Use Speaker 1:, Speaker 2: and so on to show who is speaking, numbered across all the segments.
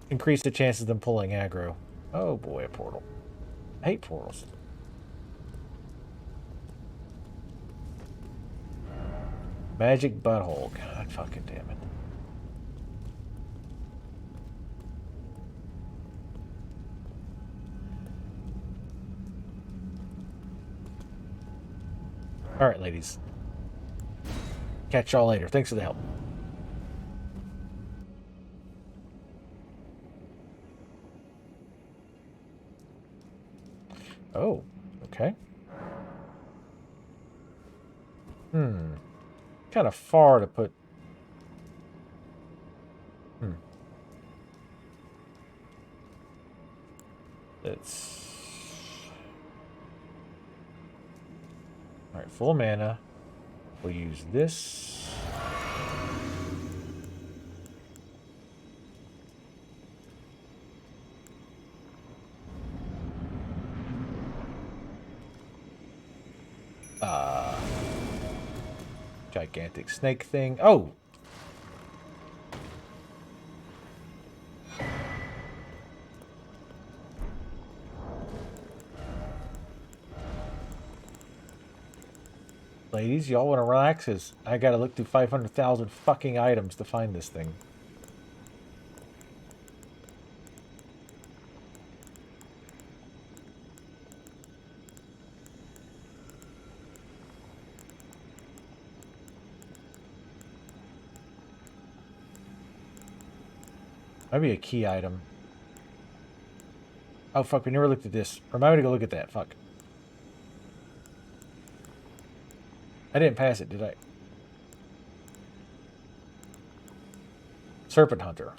Speaker 1: increase the chances of them pulling aggro. Oh boy, a portal. I hate portals. Magic butthole. God fucking damn it. Alright, ladies. Catch y'all later. Thanks for the help. Oh, okay. Kind of far to put. It's. Alright, full mana. We'll use this. Gigantic snake thing. Oh! Ladies, y'all want to relax? Cause I gotta look through 500,000 fucking items to find this thing. Might be a key item. Oh, fuck, we never looked at this. Remind me to go look at that. Fuck. I didn't pass it, did I? Serpent Hunter.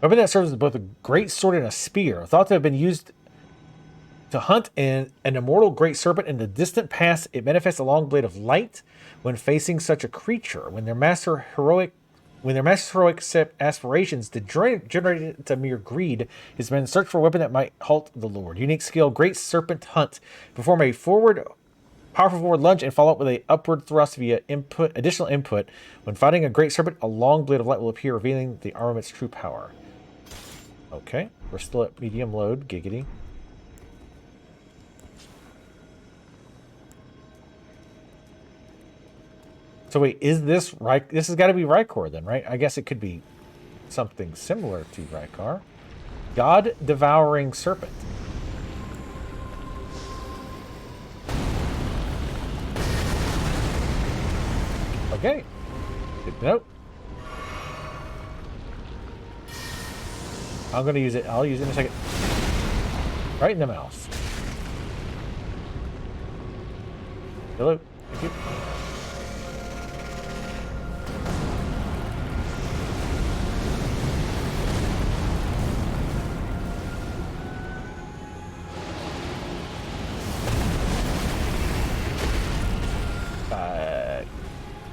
Speaker 1: Weapon that serves as both a great sword and a spear. Thought to have been used to hunt an immortal great serpent in the distant past. It manifests a long blade of light when facing such a creature. When their master's heroic aspirations degenerate into mere greed, his men search for a weapon that might halt the Lord. Unique skill, Great Serpent Hunt. Perform a powerful forward lunge and follow up with a upward thrust via additional input. When fighting a Great Serpent, a long blade of light will appear, revealing the armament's true power. Okay, we're still at medium load, giggity. So wait, is this right? This has got to be Rykor then, right? I guess it could be something similar to Rykor. God-devouring serpent. Okay. Good note. I'm gonna use it. I'll use it in a second. Right in the mouth. Hello. Thank you.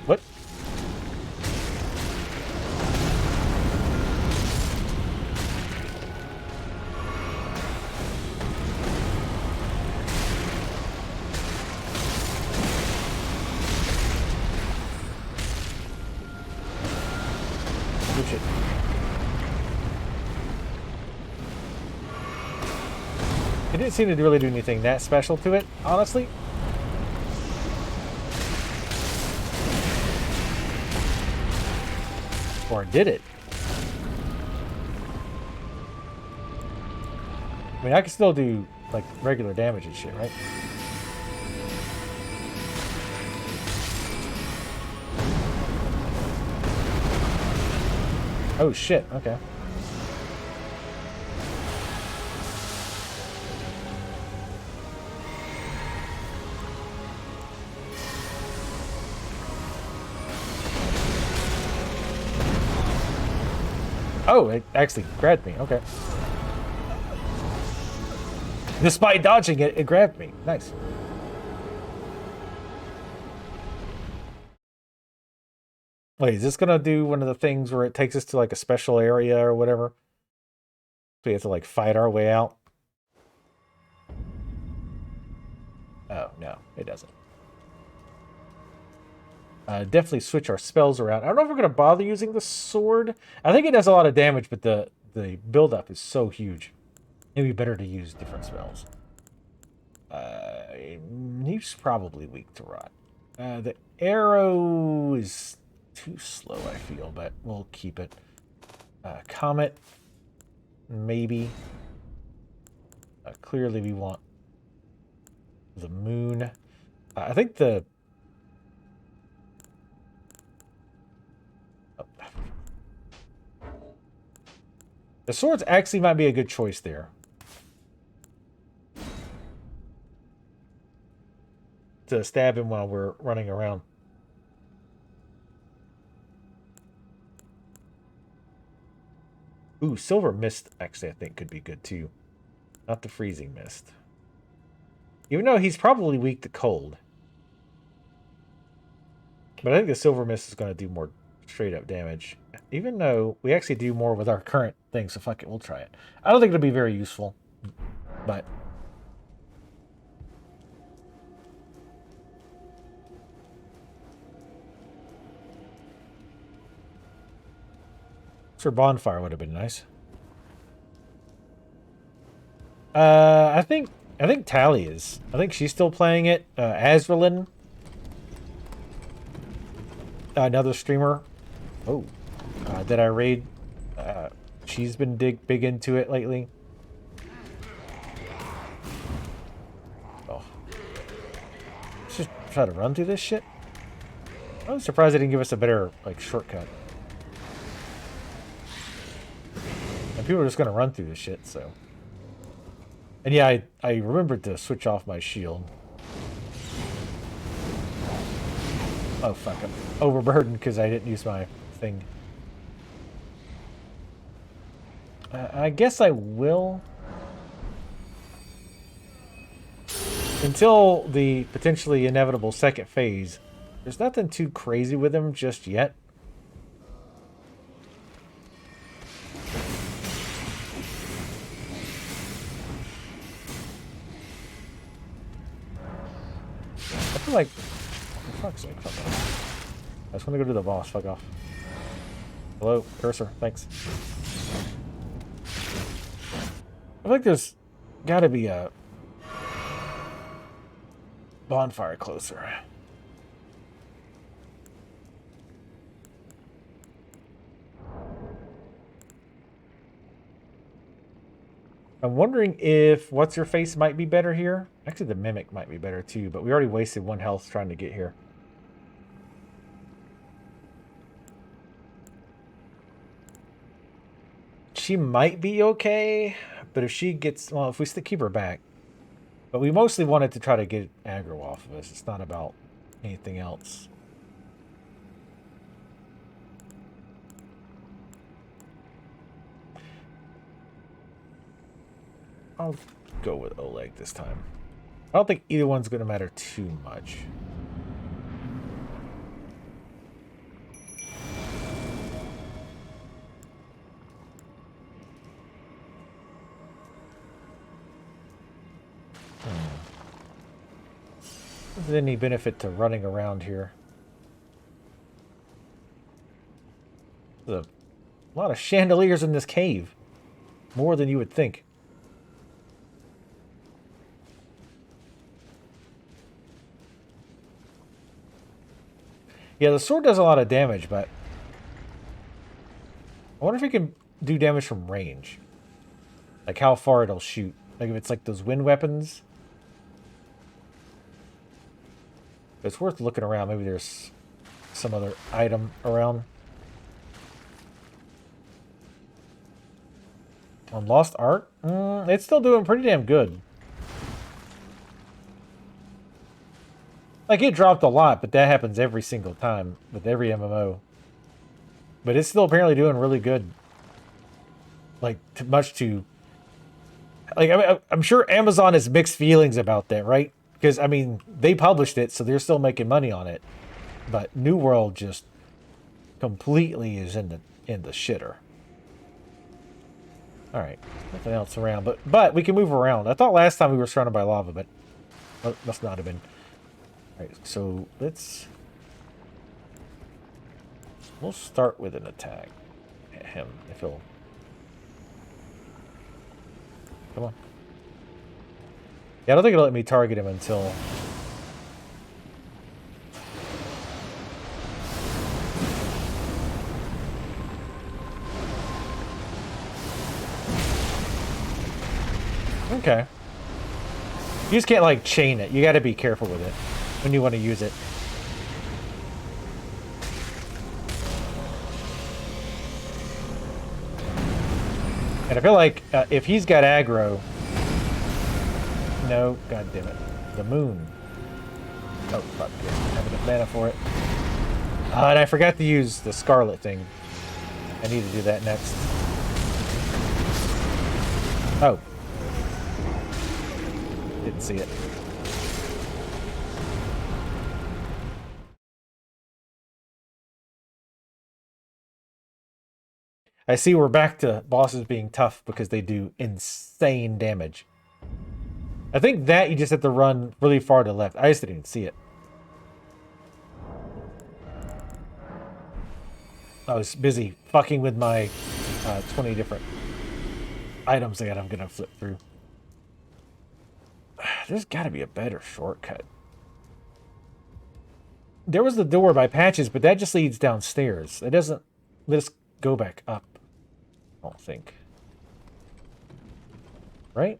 Speaker 1: What? Good shit. It didn't seem to really do anything that special to it, honestly. Or did it? I mean, I can still do, like, regular damage and shit, right? Oh, shit. Okay. Oh, it actually grabbed me. Okay. Despite dodging it, it grabbed me. Nice. Wait, is this gonna do one of the things where it takes us to like a special area or whatever? So we have to like fight our way out? Oh, no, it doesn't. Definitely switch our spells around. I don't know if we're gonna bother using the sword. I think it does a lot of damage, but the the buildup is so huge. It'd be better to use different spells. He's probably weak to rot. The arrow is too slow, I feel, but we'll keep it. Comet, maybe. Clearly we want the moon. I think the... The swords actually might be a good choice there. To stab him while we're running around. Ooh, silver mist actually I think could be good too. Not the freezing mist. Even though he's probably weak to cold. But I think the silver mist is going to do more straight up damage. Even though we actually do more with our current thing, so fuck it, we'll try it. I don't think it'll be very useful. But... Sure, bonfire would have been nice. I think Tally is. I think she's still playing it. Azralin, another streamer. Oh, that I raid. She's been big into it lately. Oh, let's just try to run through this shit. I'm surprised they didn't give us a better like shortcut. And people are just gonna run through this shit, so. And yeah, I remembered to switch off my shield. Oh fuck, I'm overburdened because I didn't use my thing. I guess I will. Until the potentially inevitable second phase, there's nothing too crazy with him just yet. I feel like... For fuck's sake, fuck off. I just want to go to the boss, fuck off. Hello, cursor, thanks. I feel like there's gotta be a bonfire closer. I'm wondering if What's-Your-Face might be better here. Actually, the Mimic might be better too, but we already wasted 1 health trying to get here. She might be okay, but if she gets... Well, if we still keep her back. But we mostly wanted to try to get aggro off of us. It's not about anything else. I'll go with Oleg this time. I don't think either one's going to matter too much. Is there any benefit to running around here? There's a lot of chandeliers in this cave. More than you would think. Yeah, the sword does a lot of damage, but... I wonder if it can do damage from range. Like how far it'll shoot. Like if it's like those wind weapons. It's worth looking around. Maybe there's some other item around. On Lost Art? It's still doing pretty damn good. Like, it dropped a lot, but that happens every single time with every MMO. But it's still apparently doing really good. Like, much to... Like, I mean, I'm sure Amazon has mixed feelings about that, right? Because, I mean, they published it, so they're still making money on it. But New World just completely is in the shitter. Alright, nothing else around. But we can move around. I thought last time we were surrounded by lava, but must not have been. Alright, so we'll start with an attack at him, if he'll Come on. Yeah, I don't think it'll let me target him until... Okay. You just can't, like, chain it. You gotta be careful with it when you want to use it. And I feel like if he's got aggro... No, god damn it. The moon. Oh, fuck. Yeah, I have enough mana for it. And I forgot to use the scarlet thing. I need to do that next. Oh. Didn't see it. I see we're back to bosses being tough because they do insane damage. I think that you just have to run really far to the left. I just didn't even see it. I was busy fucking with my 20 different items that I'm gonna flip through. There's gotta be a better shortcut. There was the door by Patches, but that just leads downstairs. It doesn't let us go back up. I don't think. Right?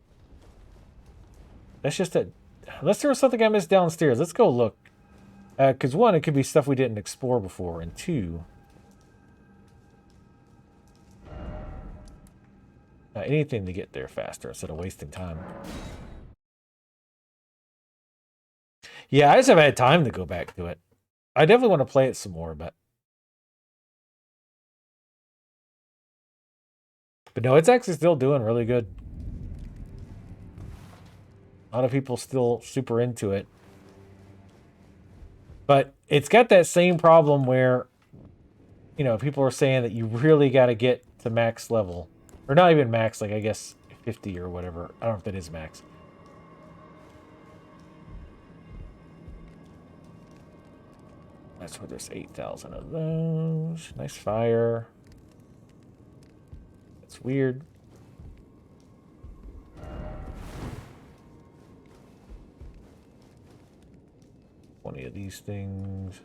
Speaker 1: That's just a... Unless there was something I missed downstairs. Let's go look. Because one, it could be stuff we didn't explore before. And two... anything to get there faster instead of wasting time. Yeah, I just haven't had time to go back to it. I definitely want to play it some more, but... But no, it's actually still doing really good. A lot of people still super into it. But it's got that same problem where, you know, people are saying that you really got to get to max level. Or not even max, like I guess 50 or whatever. I don't know if that is max. That's where there's 8,000 of those. Nice fire. That's weird. Plenty of these things.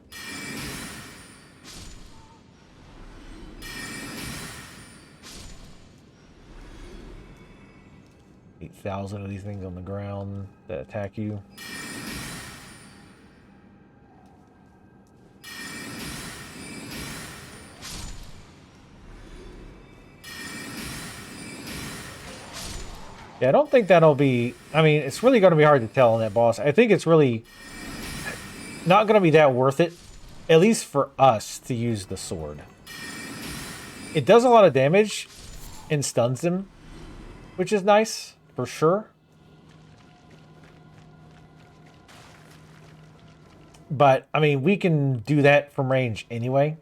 Speaker 1: $8,000 of these things on the ground that attack you. Yeah, I don't think that'll be... I mean, it's really going to be hard to tell on that boss. I think it's really not going to be that worth it, at least for us, to use the sword. It does a lot of damage and stuns him, which is nice, for sure. But, I mean, we can do that from range anyway.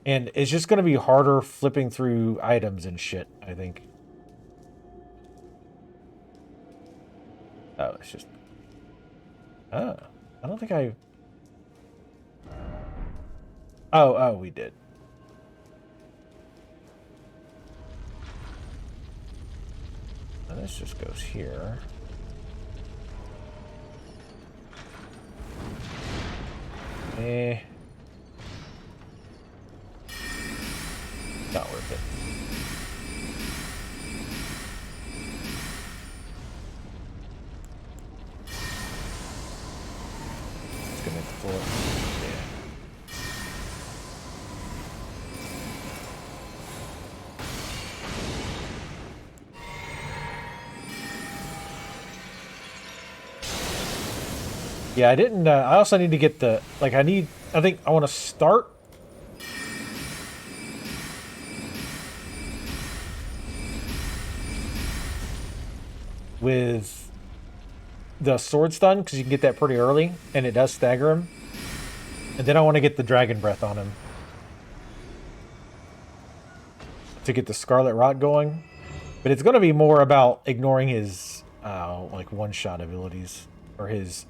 Speaker 1: And it's just going to be harder flipping through items and shit, I think. Oh, it's just... Oh, I don't think I... Oh, we did. And this just goes here. Eh... Not worth it. It's gonna hit the floor. Yeah, I didn't, I also need to get the, like, I think I want to start with the sword stun, because you can get that pretty early, and it does stagger him. And then I want to get the dragon breath on him to get the scarlet rot going. But it's going to be more about ignoring his like one-shot abilities, or his,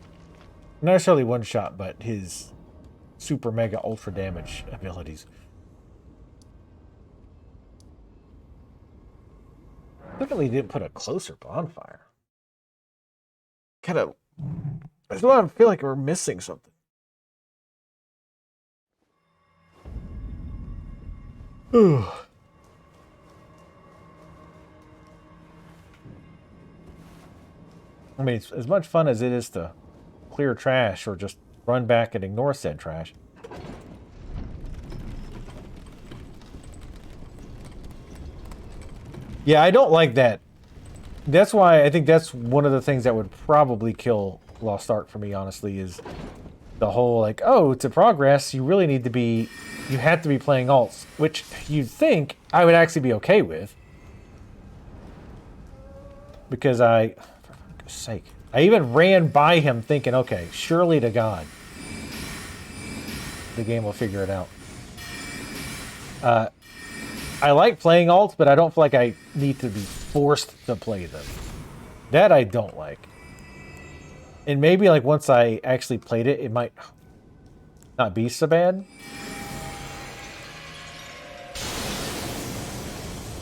Speaker 1: not necessarily one-shot, but his super mega ultra damage abilities. definitely didn't put a closer bonfire. Kind of. I still feel like we're missing something. Ooh. I mean, it's as much fun as it is to clear trash or just run back and ignore said trash. Yeah, I don't like that. That's why I think that's one of the things that would probably kill Lost Ark for me, honestly, is the whole, like, oh, to progress, you really need to be, you have to be playing alts, which you'd think I would actually be okay with. Because for fuck's sake, I even ran by him thinking, okay, surely to God, the game will figure it out. I like playing alts, but I don't feel like I need to be forced to play them. That I don't like. And maybe like once I actually played it, it might not be so bad.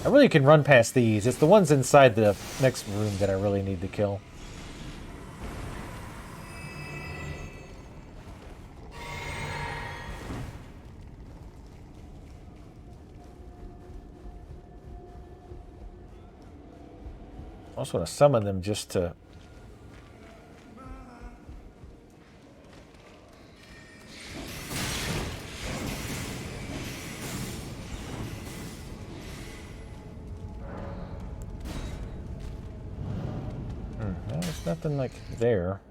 Speaker 1: I really can run past these. It's the ones inside the next room that I really need to kill. I also want to summon them just to... There's nothing like there.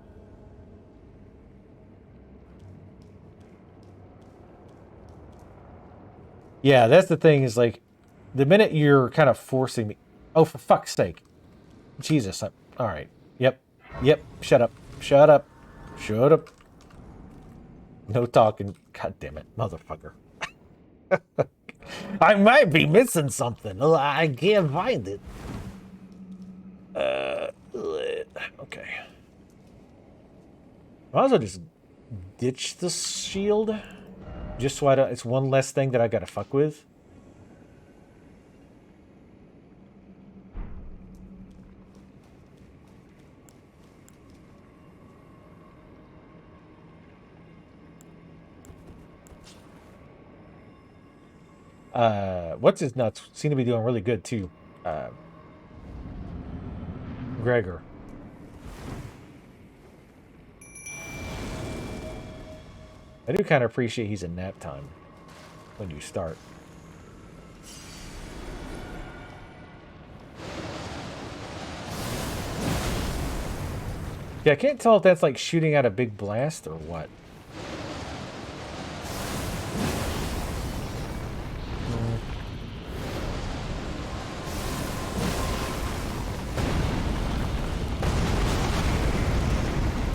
Speaker 1: Yeah, that's the thing, is like, the minute you're kind of forcing me... Oh, for fuck's sake. Jesus. Alright. Yep. Shut up. Shut up. No talking. God damn it. Motherfucker. I might be missing something. I can't find it. Okay. Might as well just ditch the shield. Just so I don't... It's one less thing that I gotta fuck with. What's his nuts seem to be doing really good too. Gregor. I do kind of appreciate he's in nap time when you start. Yeah, I can't tell if that's like shooting out a big blast or what.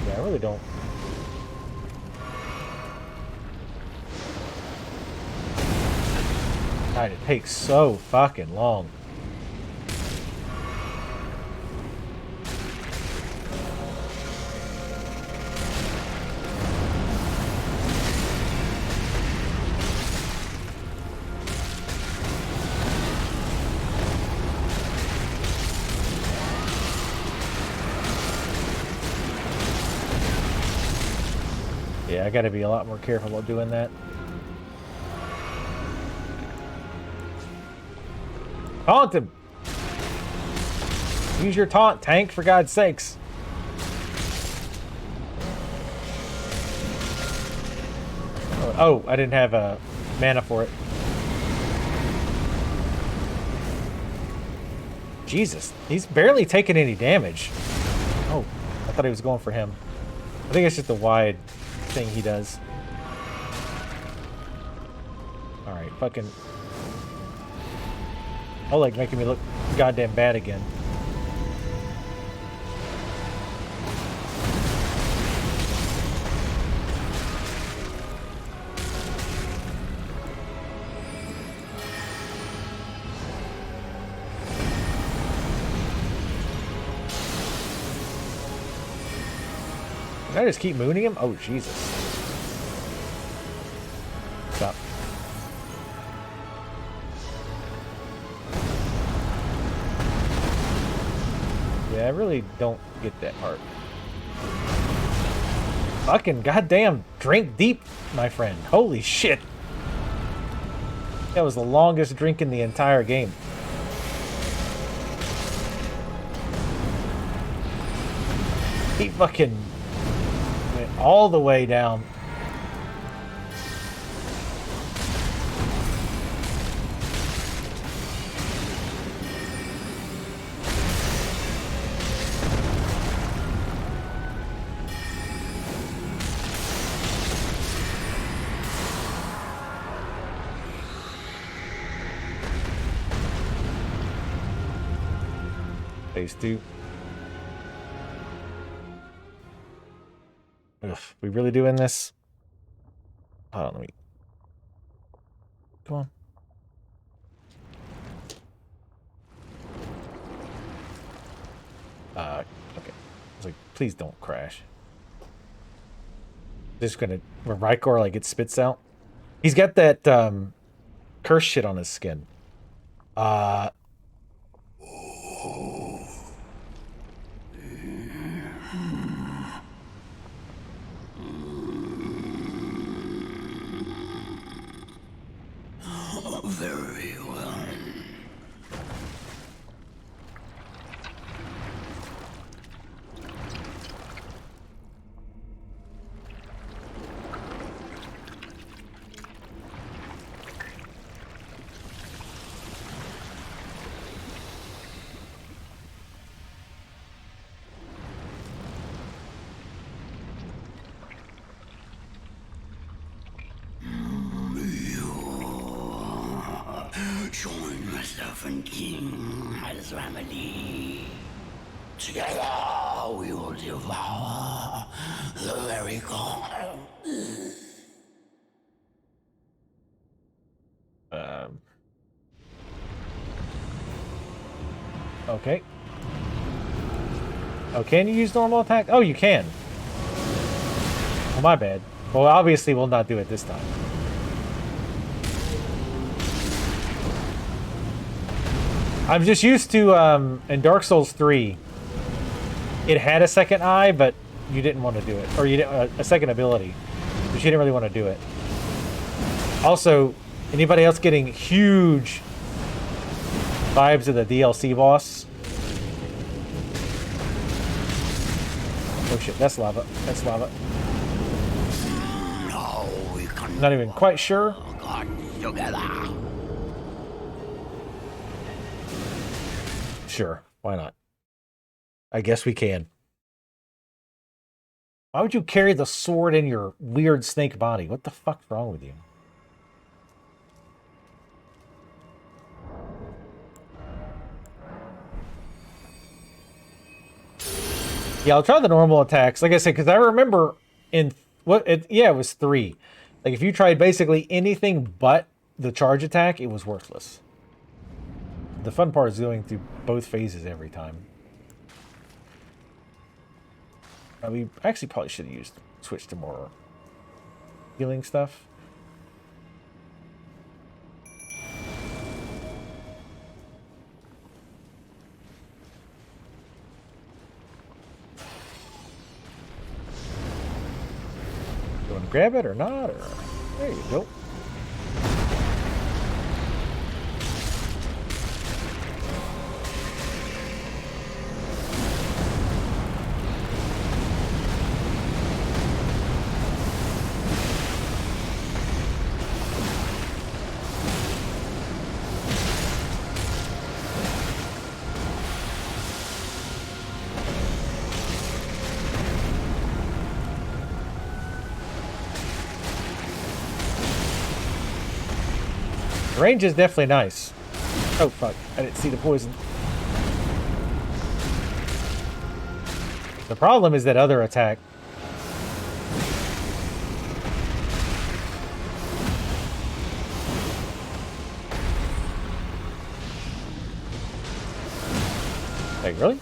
Speaker 1: Yeah, I really don't. God, it takes so fucking long. Yeah, I gotta be a lot more careful about doing that. Taunt him! Use your taunt, tank, for God's sakes. Oh, I didn't have mana for it. Jesus, he's barely taking any damage. Oh, I thought he was going for him. I think it's just the wide thing he does. Alright, fucking... Oh, like making me look goddamn bad again. Can I just keep mooning him? Oh, Jesus. Stop. Yeah, I really don't get that part. Fucking goddamn drink deep, my friend. Holy shit. That was the longest drink in the entire game. He fucking went all the way down. Phase 2. Ugh, we really doing this? Hold on, let me... Come on. Okay. I was like, please don't crash. Just gonna... When Rykor, like, it spits out. He's got that, curse shit on his skin.
Speaker 2: Very well. Join myself and King as remedy. Together we will devour the very god.
Speaker 1: Okay. Oh, can you use normal attack? Oh, you can. Oh, my bad. Well, obviously we'll not do it this time. I'm just used to, in Dark Souls 3, it had a second eye, but you didn't want to do it. Or you didn't, a second ability, but you didn't really want to do it. Also, anybody else getting huge vibes of the DLC boss? Oh shit, that's lava. That's lava.
Speaker 2: No, we can
Speaker 1: Not even quite sure.
Speaker 2: together.
Speaker 1: Sure, why not? I guess we can. Why would you carry the sword in your weird snake body? What the fuck's wrong with you? Yeah, I'll try the normal attacks. Like I said, because I remember in it was 3. Like if you tried basically anything but the charge attack, it was worthless. The fun part is going through both phases every time. We actually probably should have switched to more healing stuff. You want to grab it or not? Or there you go. The range is definitely nice. Oh fuck, I didn't see the poison. The problem is that other attack. Like, really?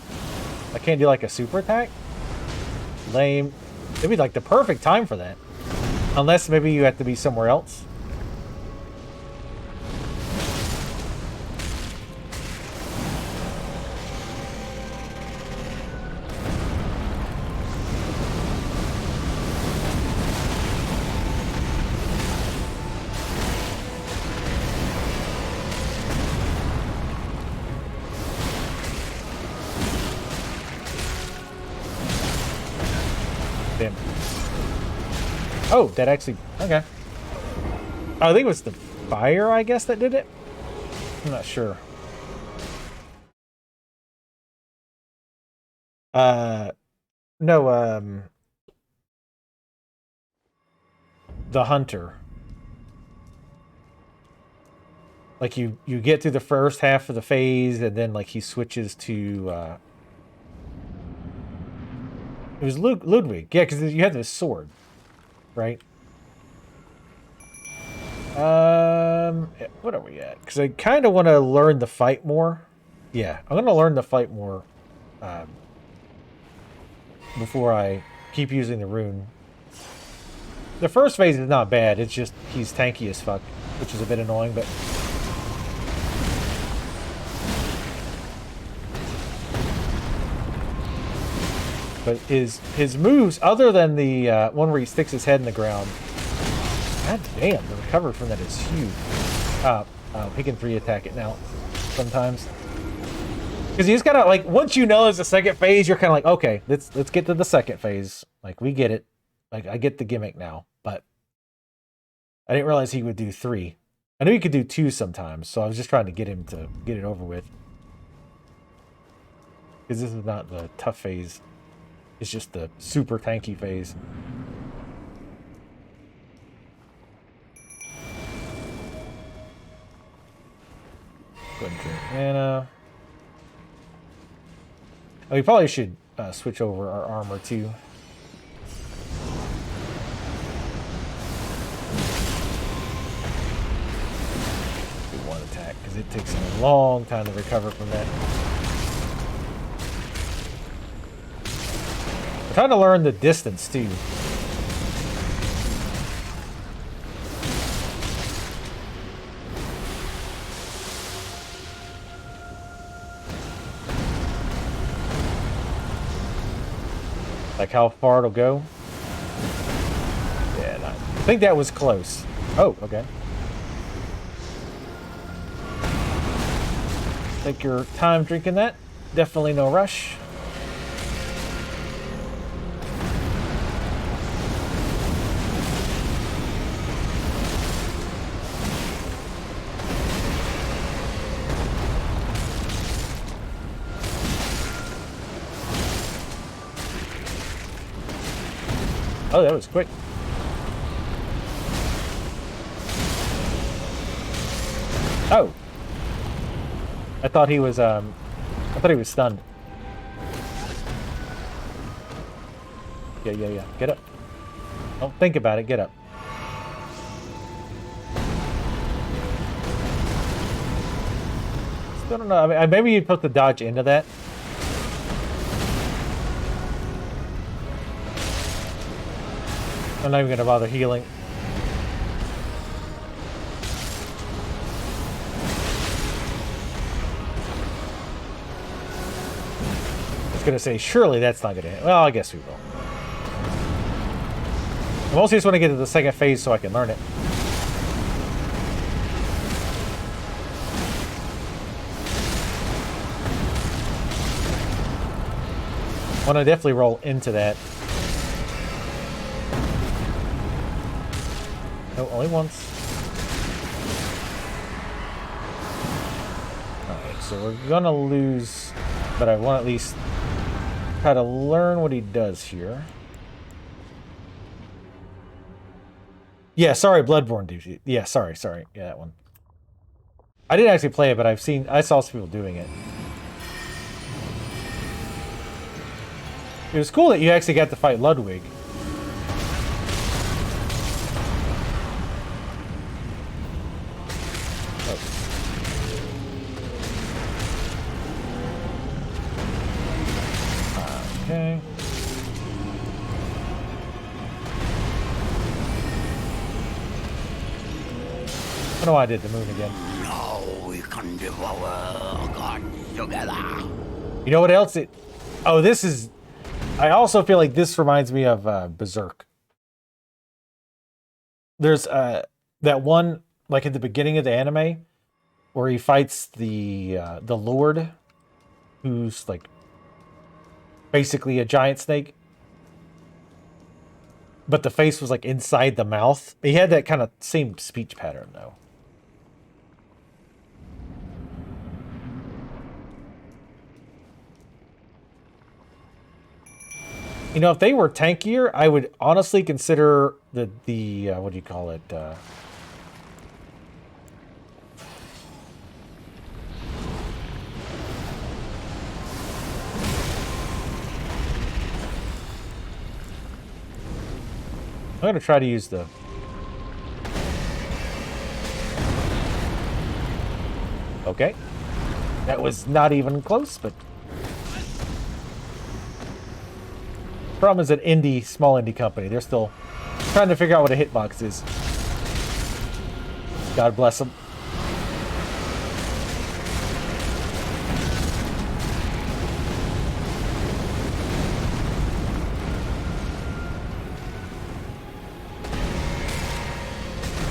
Speaker 1: I can't do like a super attack? Lame. It'd be like the perfect time for that. Unless maybe you have to be somewhere else. Oh, that actually... Okay. Oh, I think it was the fire, I guess, that did it? I'm not sure. No, the hunter. Like, you get through the first half of the phase, and then, like, he switches to, It was Ludwig. Yeah, because you had this sword, right? What are we at? Because I kind of want to learn the fight more. Yeah, I'm going to learn the fight more before I keep using the rune. The first phase is not bad. It's just he's tanky as fuck, which is a bit annoying, but... But his moves, other than the one where he sticks his head in the ground... God damn, the recovery from that is huge. He can 3-attack it now, sometimes. Because you just gotta, like, once you know there's a second phase, you're kind of like, okay, let's get to the second phase. Like, we get it. Like, I get the gimmick now, but I didn't realize he would do 3. I knew he could do 2 sometimes, so I was just trying to get him to get it over with. Because this is not the tough phase. It's just the super tanky phase. Go ahead and drink mana. Oh, we probably should switch over our armor too. Do one attack because it takes a long time to recover from that. I'm trying to learn the distance too. Like how far it'll go. Yeah, I think that was close. Oh, okay. Take your time drinking that. Definitely no rush. Oh, that was quick. Oh. I thought he was stunned. Yeah. Get up. Don't think about it. Get up. Still don't know. I mean, maybe you'd put the dodge into that. I'm not even going to bother healing. I was going to say, surely that's not going to hit. Well, I guess we will. I mostly just want to get to the second phase so I can learn it. I want to definitely roll into that. No, only once. Alright, so we're gonna lose, but I want to at least try to learn what he does here. Yeah, sorry, Bloodborne dude. Yeah, sorry. Yeah, that one. I didn't actually play it, but I saw some people doing it. It was cool that you actually got to fight Ludwig. Okay. I don't know why I did the moon again.
Speaker 2: Now we can devour gods together.
Speaker 1: You know what else it... Oh, this is... I also feel like this reminds me of Berserk. There's that one, like at the beginning of the anime, where he fights the Lord, who's like basically a giant snake. but the face was like inside the mouth. He had that kind of same speech pattern though. You know, if they were tankier, I would honestly consider the what do you call it? I'm gonna try to use the. Okay, that was not even close, but. Problem is an small indie company. They're still trying to figure out what a hitbox is. God bless them.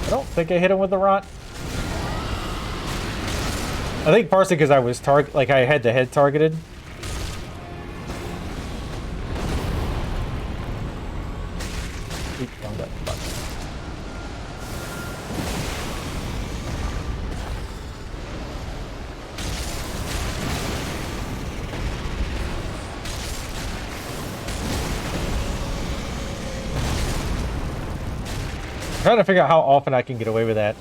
Speaker 1: I don't think I hit him with the rot. I think partially because I was I had the head targeted. I'm trying to figure out how often I can get away with that.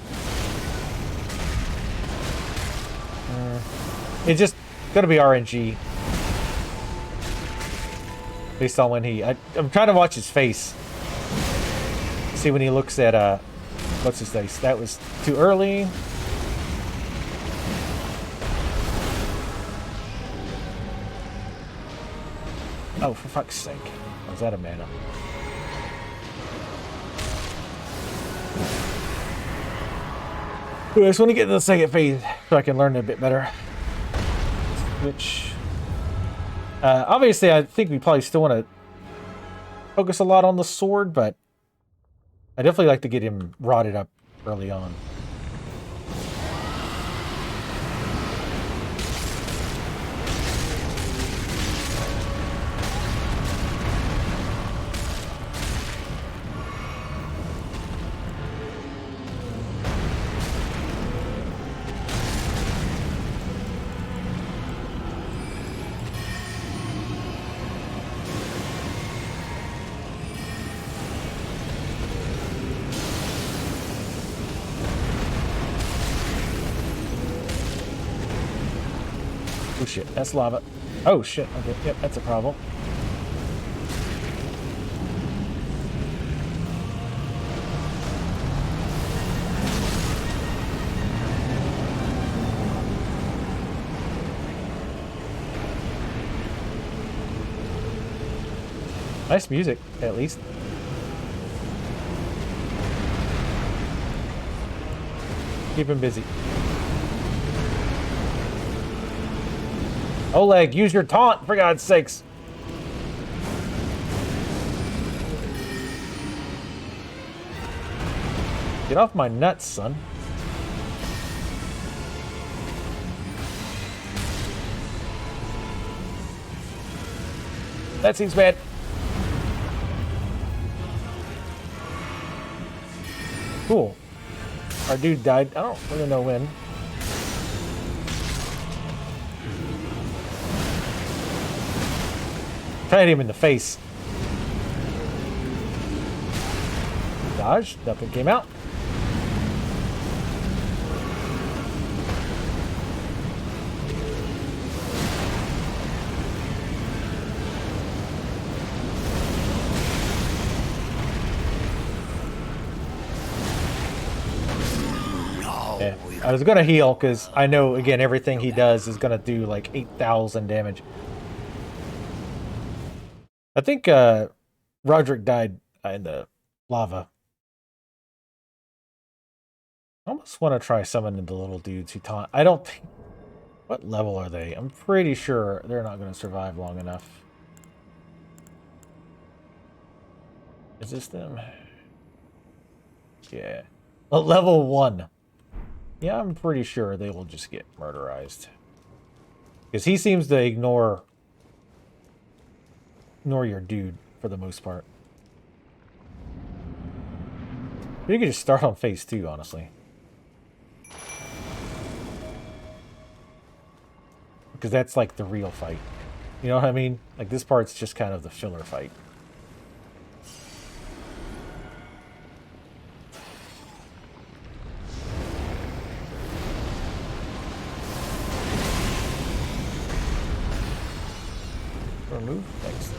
Speaker 1: It's just gonna be RNG. Based on when I'm trying to watch his face. See when he looks at, what's his face? That was too early. Oh, for fuck's sake. Was that a mana? I just want to get to the second phase so I can learn it a bit better. Which, obviously, I think we probably still want to focus a lot on the sword, but I definitely like to get him rotted up early on. Oh shit, that's lava. Oh shit, okay, yep, that's a problem. Nice music, at least. Keep him busy. Oleg, use your taunt, for God's sakes. Get off my nuts, son. That seems bad. Cool. Our dude died. I don't really know when. Try to hit him in the face. Dodge. Nothing came out. Yeah. I was gonna heal because I know again everything he does is gonna do like 8,000 damage. I think Roderick died in the lava. I almost want to try summoning the little dudes who taunt. I don't think... What level are they? I'm pretty sure they're not going to survive long enough. Is this them? Yeah. Level 1. Yeah, I'm pretty sure they will just get murderized. Because he seems to ignore your dude for the most part. You could just start on phase 2, honestly. Because that's like the real fight. You know what I mean? Like this part's just kind of the filler fight. Remove? Thanks.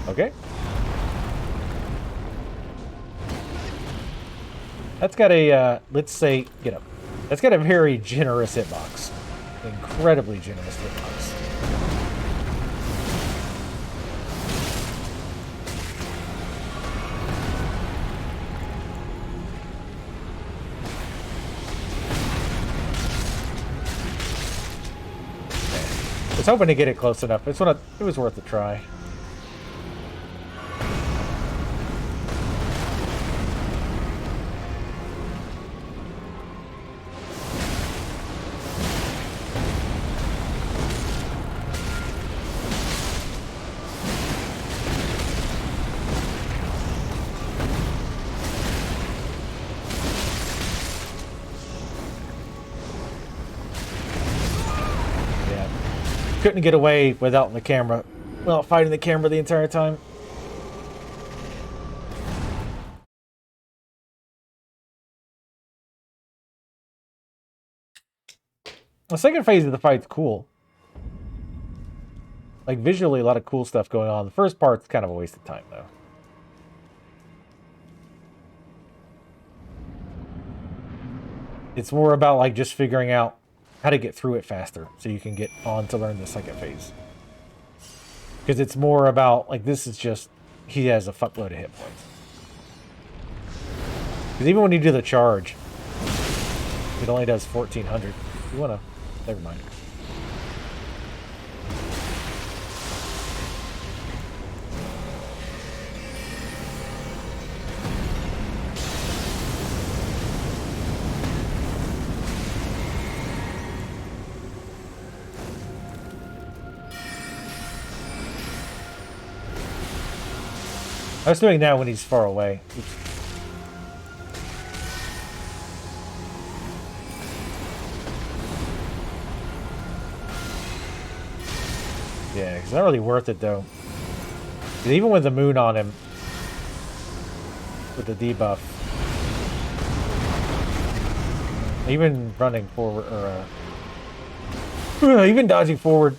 Speaker 1: Okay. That's got a, let's say, get up. That's got a very generous hitbox. Incredibly generous hitbox. I was hoping to get it close enough. It was worth a try. Couldn't get away without the camera, without fighting the camera the entire time. The second phase of the fight's cool. Like visually, a lot of cool stuff going on. The first part's kind of a waste of time, though. It's more about like just figuring out how to get through it faster so you can get on to learn the second phase. Because it's more about, like, this is just, he has a fuckload of hit points. Because even when you do the charge, it only does 1,400. You want to, never mind. I was doing that when he's far away. Oops. Yeah, it's not really worth it though. Even with the moon on him, with the debuff, even running forward, or even dodging forward,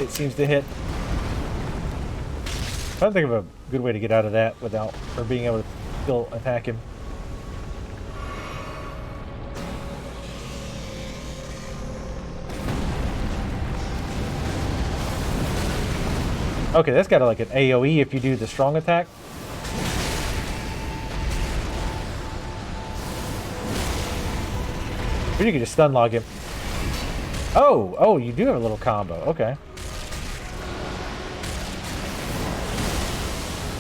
Speaker 1: it seems to hit. I'm trying to think of a good way to get out of that without, or being able to still attack him. Okay, that's got like an AoE if you do the strong attack. Or you can just stun log him. Oh, you do have a little combo. Okay.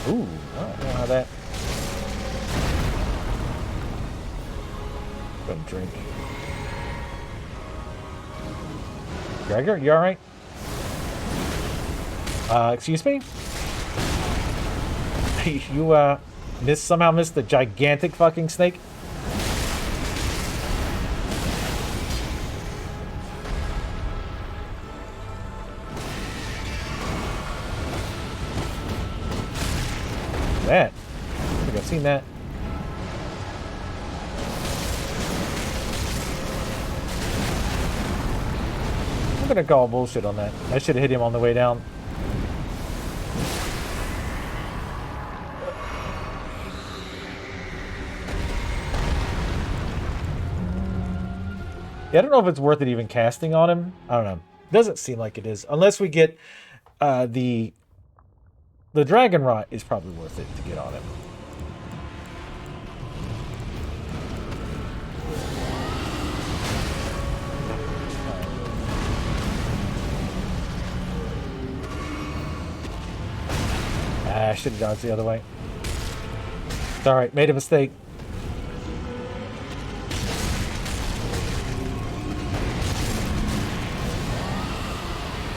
Speaker 1: Ooh, I don't know how that. Go and drink. Gregor, you alright? Excuse me? You, somehow missed the gigantic fucking snake? That. I think I've seen that. I'm gonna call bullshit on that. I should have hit him on the way down. Yeah, I don't know if it's worth it even casting on him. I don't know. Doesn't seem like it is. Unless we get the Dragon Rot is probably worth it to get on him. I should have dodged the other way. It's alright, made a mistake.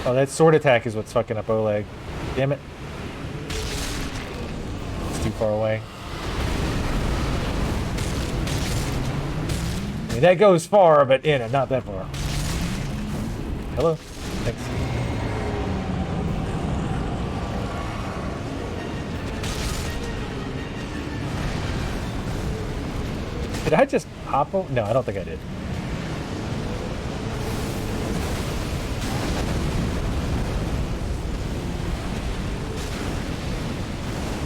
Speaker 1: Oh, that sword attack is what's fucking up Oleg. Damn it. It's too far away. I mean, that goes far, but, you know, not that far. Hello? Thanks. Did I just hop over? No, I don't think I did.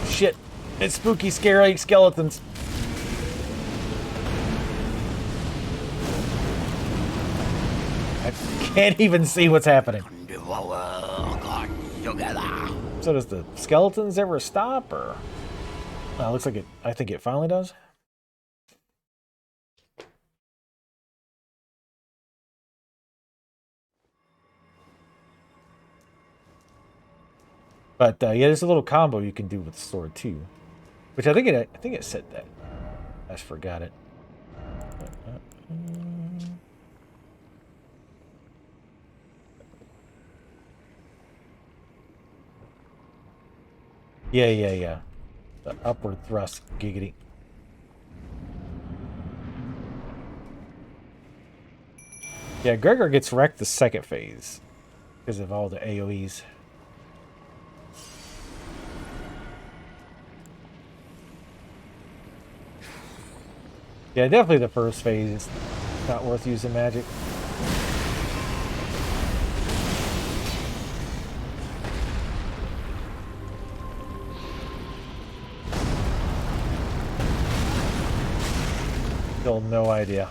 Speaker 1: Shit. It's spooky, scary skeletons. I can't even see what's happening.
Speaker 2: Devour gods together.
Speaker 1: So does the skeletons ever stop, or? Oh, looks like it. I think it finally does. But yeah, there's a little combo you can do with the sword too, which I think it said that. I just forgot it. Yeah. The upward thrust, giggity. Yeah, Gregor gets wrecked the second phase because of all the AoEs. Yeah, definitely the first phase is not worth using magic. Still no idea.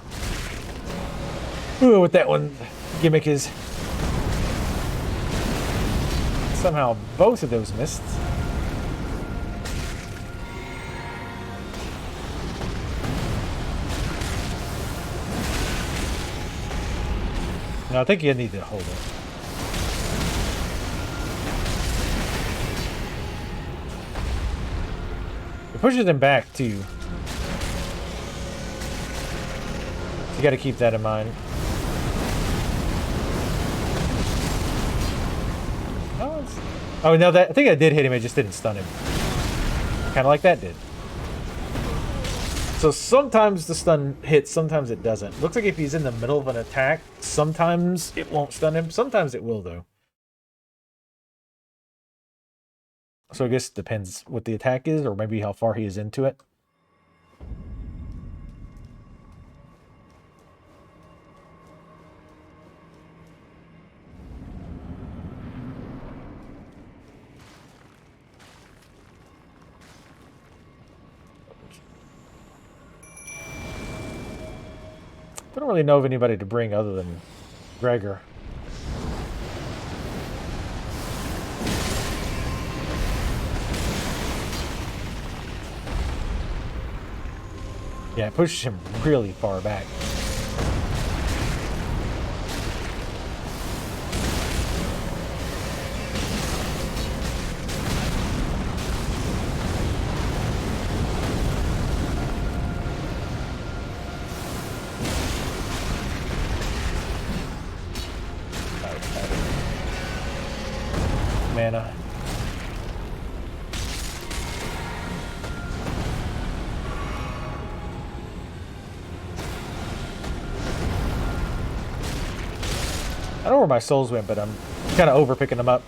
Speaker 1: Ooh, what that one gimmick is. Somehow both of those missed. No, I think you need to hold it. It pushes him back too. You gotta keep that in mind. Oh no, I think I did hit him, it just didn't stun him. Kinda like that did. So sometimes the stun hits, sometimes it doesn't. Looks like if he's in the middle of an attack, sometimes it won't stun him. Sometimes it will, though. So I guess it depends what the attack is, or maybe how far he is into it. I don't really know of anybody to bring other than Gregor. Yeah, it pushes him really far back. Mana. I don't know where my souls went, but I'm kind of over picking them up.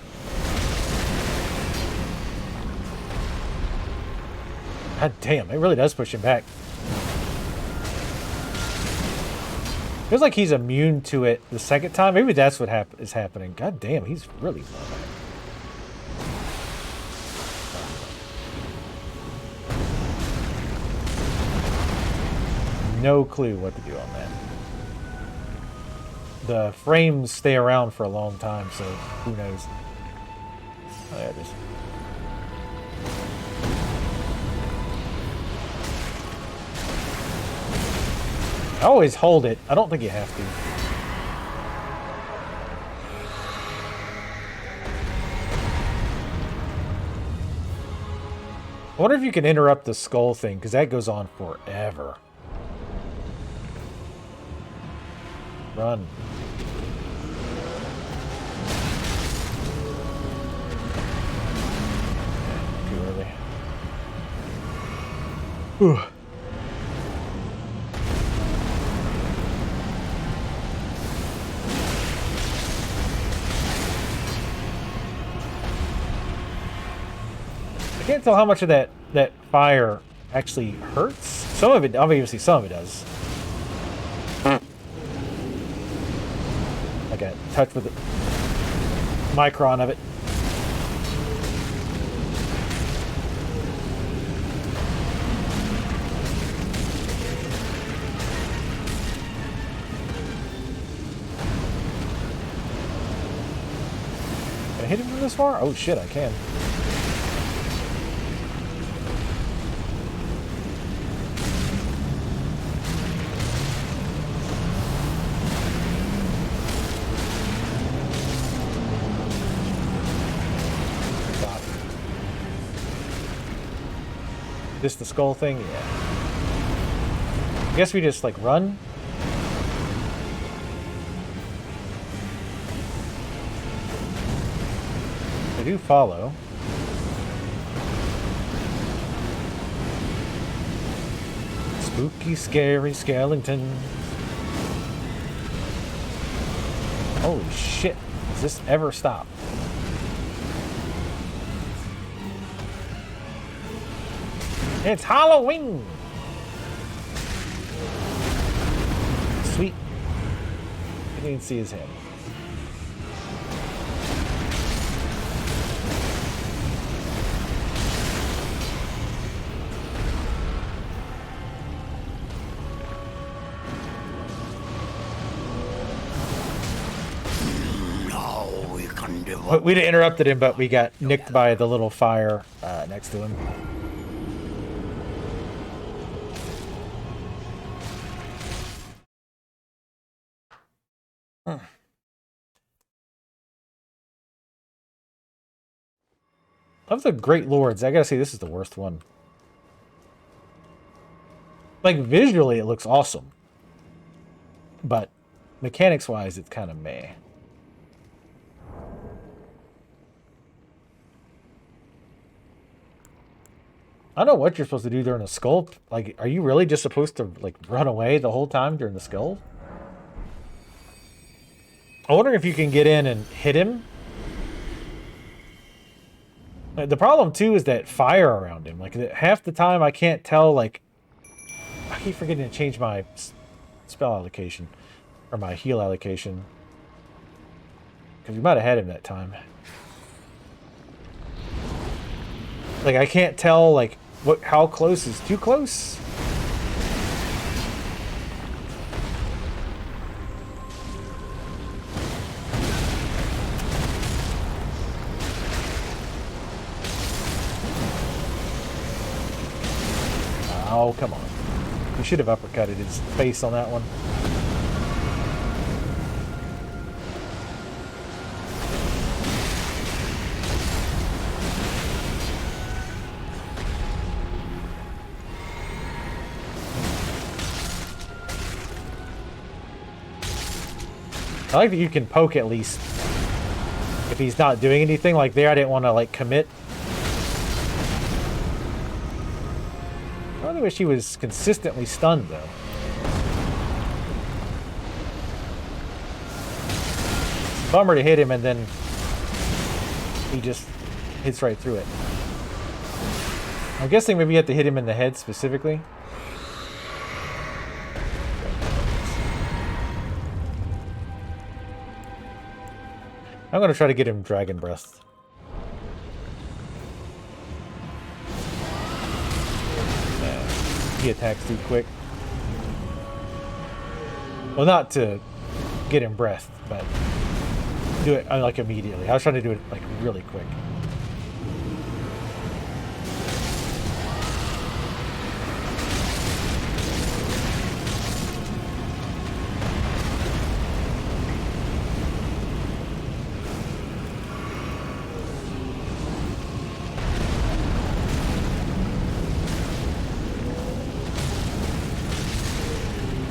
Speaker 1: God damn, it really does push him back. Feels like he's immune to it the second time. Maybe that's what is happening. God damn, he's really low. No clue what to do on that. The frames stay around for a long time, so who knows? Oh, there it is. I always hold it. I don't think you have to. I wonder if you can interrupt the skull thing, because that goes on forever. Run. Whew. I can't tell how much of that fire actually hurts. Some of it, obviously, some of it does. Like a touch with the micron of it. Can I hit him from this far? Oh shit, I can. This the skull thing? Yeah. I guess we just, like, run? I do follow. Spooky, scary skeleton. Holy shit. Does this ever stop? It's Halloween! Sweet. I didn't even see his head.
Speaker 2: No, we can devour.
Speaker 1: We'd have interrupted him, but we got nicked by the little fire next to him. Of the Great Lords, I gotta say this is the worst one. Like, visually it looks awesome. But mechanics-wise, it's kind of meh. I don't know what you're supposed to do during a skull. Like, are you really just supposed to, like, run away the whole time during the skull? I wonder if you can get in and hit him. The problem, too, is that fire around him. Like, half the time I can't tell, like... I keep forgetting to change my spell allocation. Or my heal allocation. Because we might have had him that time. Like, I can't tell, like, how close is too close. Oh, come on. We should have uppercutted his face on that one. I like that you can poke at least if he's not doing anything. Like there, I didn't want to like commit. I really wish he was consistently stunned though. It's a bummer to hit him and then he just hits right through it. I'm guessing maybe you have to hit him in the head specifically. I'm going to try to get him Dragon Breath. He attacks too quick. Well, not to get him breath, but do it like immediately. I was trying to do it like really quick.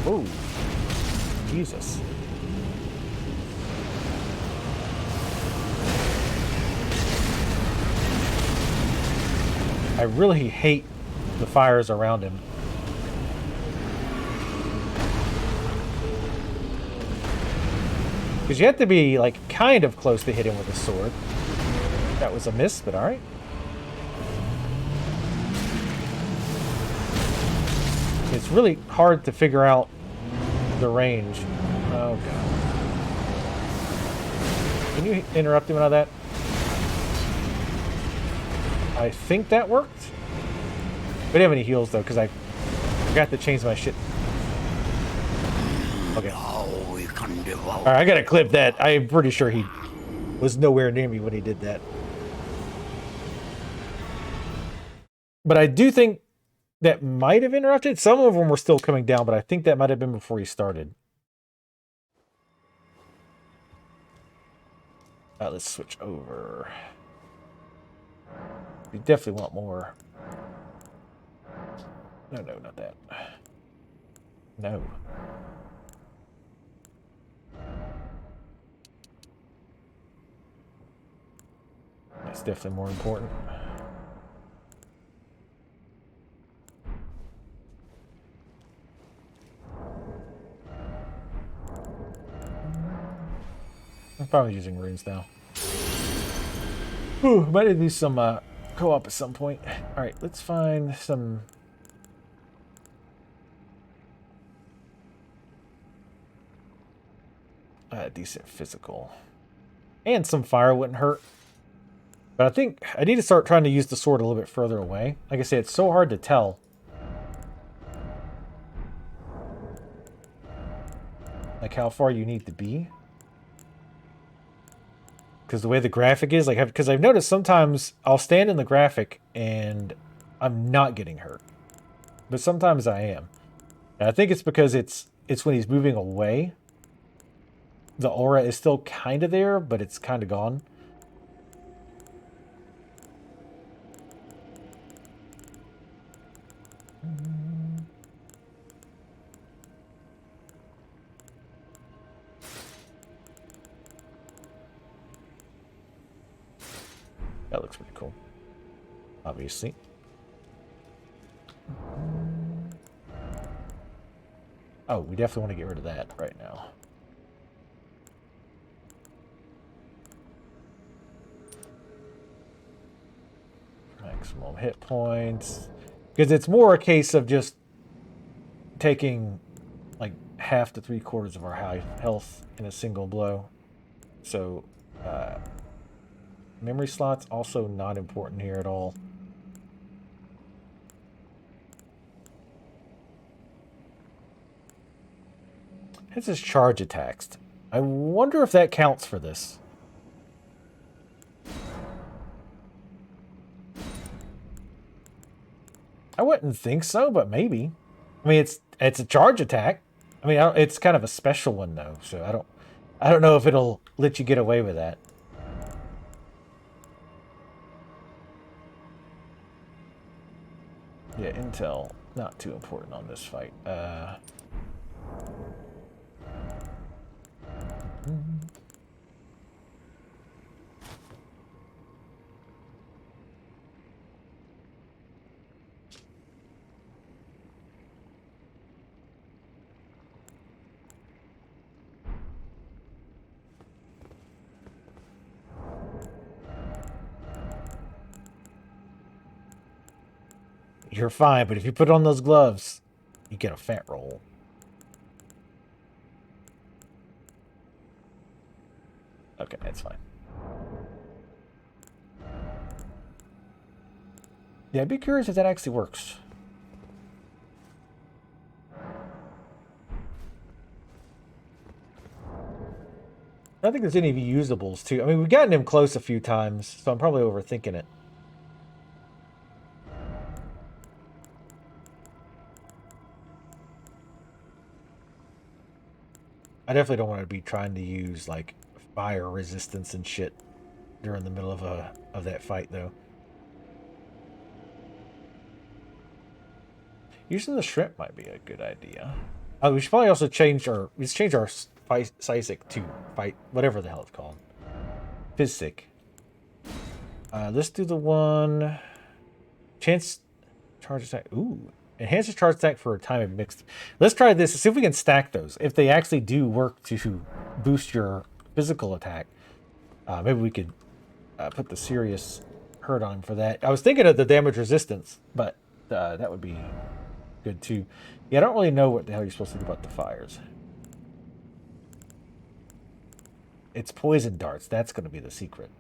Speaker 1: Oh, Jesus. I really hate the fires around him. Because you have to be, like, kind of close to hit him with a sword. That was a miss, but alright. It's really hard to figure out the range. Oh, God. Can you interrupt him on that? I think that worked. We didn't have any heals, though, because I forgot to change my shit. Okay. Alright, I gotta clip that. I'm pretty sure he was nowhere near me when he did that. But I do think that might have interrupted. Some of them were still coming down, but I think that might have been before he started. Let's switch over. We definitely want more. No, not that. No. That's definitely more important. I'm probably using runes now. Ooh, might need to do some co-op at some point. Alright, let's find some... decent physical. And some fire wouldn't hurt. But I think I need to start trying to use the sword a little bit further away. Like I said, it's so hard to tell. Like how far you need to be. Because the way the graphic is, like, because I've noticed sometimes I'll stand in the graphic and I'm not getting hurt. But sometimes I am. And I think it's because it's when he's moving away. The aura is still kind of there, but it's kind of gone. That looks pretty cool. Obviously. Oh, we definitely want to get rid of that right now. Maximum hit points. Because it's more a case of just taking like half to 3/4 of our high health in a single blow. So, memory slots also not important here at all. This is charge attacks. I wonder if that counts for this. I wouldn't think so, but maybe. I mean, it's a charge attack. I mean, it's kind of a special one though, so I don't know if it'll let you get away with that. Yeah, intel not too important on this fight. You're fine, but if you put on those gloves, you get a fat roll. Okay, that's fine. Yeah, I'd be curious if that actually works. I don't think there's any usables, too. I mean, we've gotten him close a few times, so I'm probably overthinking it. I definitely don't want to be trying to use, like, fire resistance and shit during the middle of that fight, though. Using the shrimp might be a good idea. Oh, we should probably also change our Psysic to fight whatever the hell it's called. Physic. Let's do the one chance Charge attack. Ooh. Enhances charge attack for a time of mixed. Let's try this. See if we can stack those. If they actually do work to boost your physical attack, maybe we could put the serious hurt on him for that. I was thinking of the damage resistance, but that would be good too. Yeah, I don't really know what the hell you're supposed to do about the fires. It's poison darts. That's going to be the secret.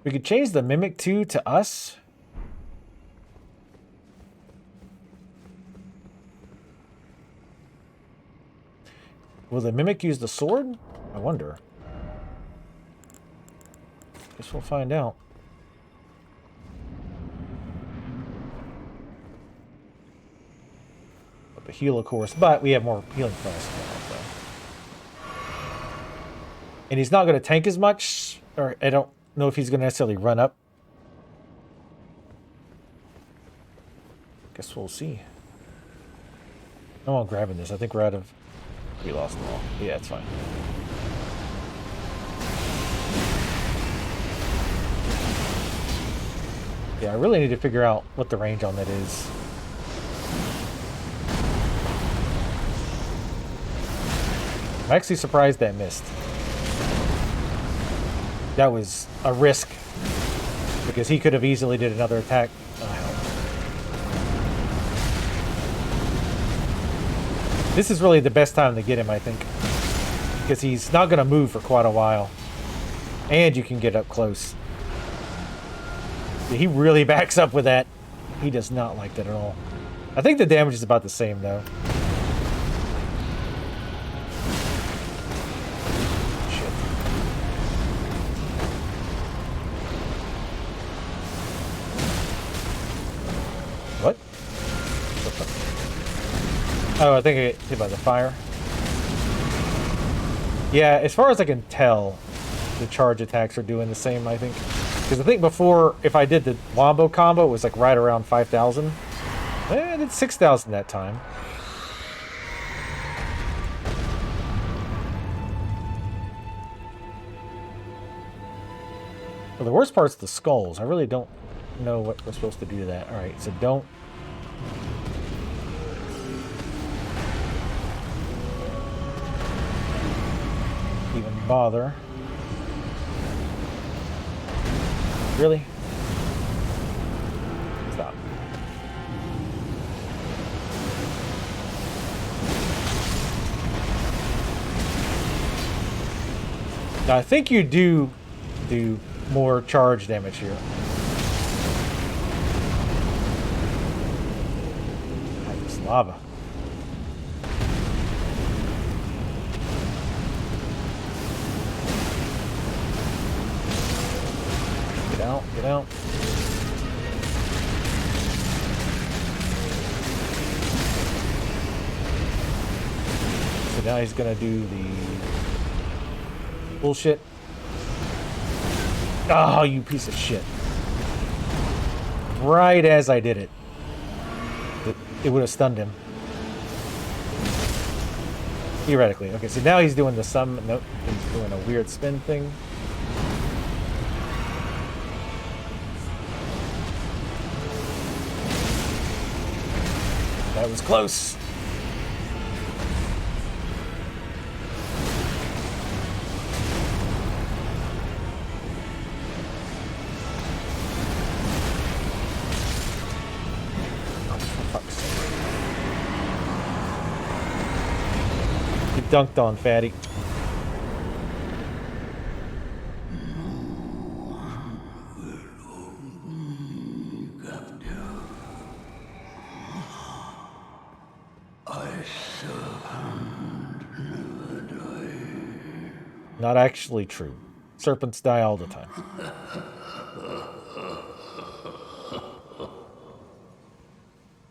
Speaker 1: We could change the Mimic 2 to us. Will the Mimic use the sword? I wonder. Guess we'll find out. But the heal, of course. But we have more healing flasks now, so. And he's not going to tank as much. Or I don't know if he's going to necessarily run up. Guess we'll see. No, I'm grabbing this. I think we're out of... We lost them all. Yeah, it's fine. Yeah, I really need to figure out what the range on that is. I'm actually surprised that missed. That was a risk. Because he could have easily did another attack. This is really the best time to get him, I think. Because he's not going to move for quite a while. And you can get up close. He really backs up with that. He does not like that at all. I think the damage is about the same, though. Shit. What? Oh, I think I get hit by the fire. Yeah, as far as I can tell, the charge attacks are doing the same, I think. Because I think before, if I did the Wombo combo, it was like right around 5,000. I did 6,000 that time. Well, the worst part's the skulls. I really don't know what we're supposed to do to that. Alright, so don't... even bother. Really? Stop. Now, I think you do more charge damage here. This lava. Get out. So now he's gonna do the bullshit. Oh, you piece of shit. Right as I did it. It would have stunned him. Theoretically. Okay, so now he's doing the sum. Nope, he's doing a weird spin thing. That was close. Oh, for fuck's sake. You dunked on, fatty. Not actually true. Serpents die all the time.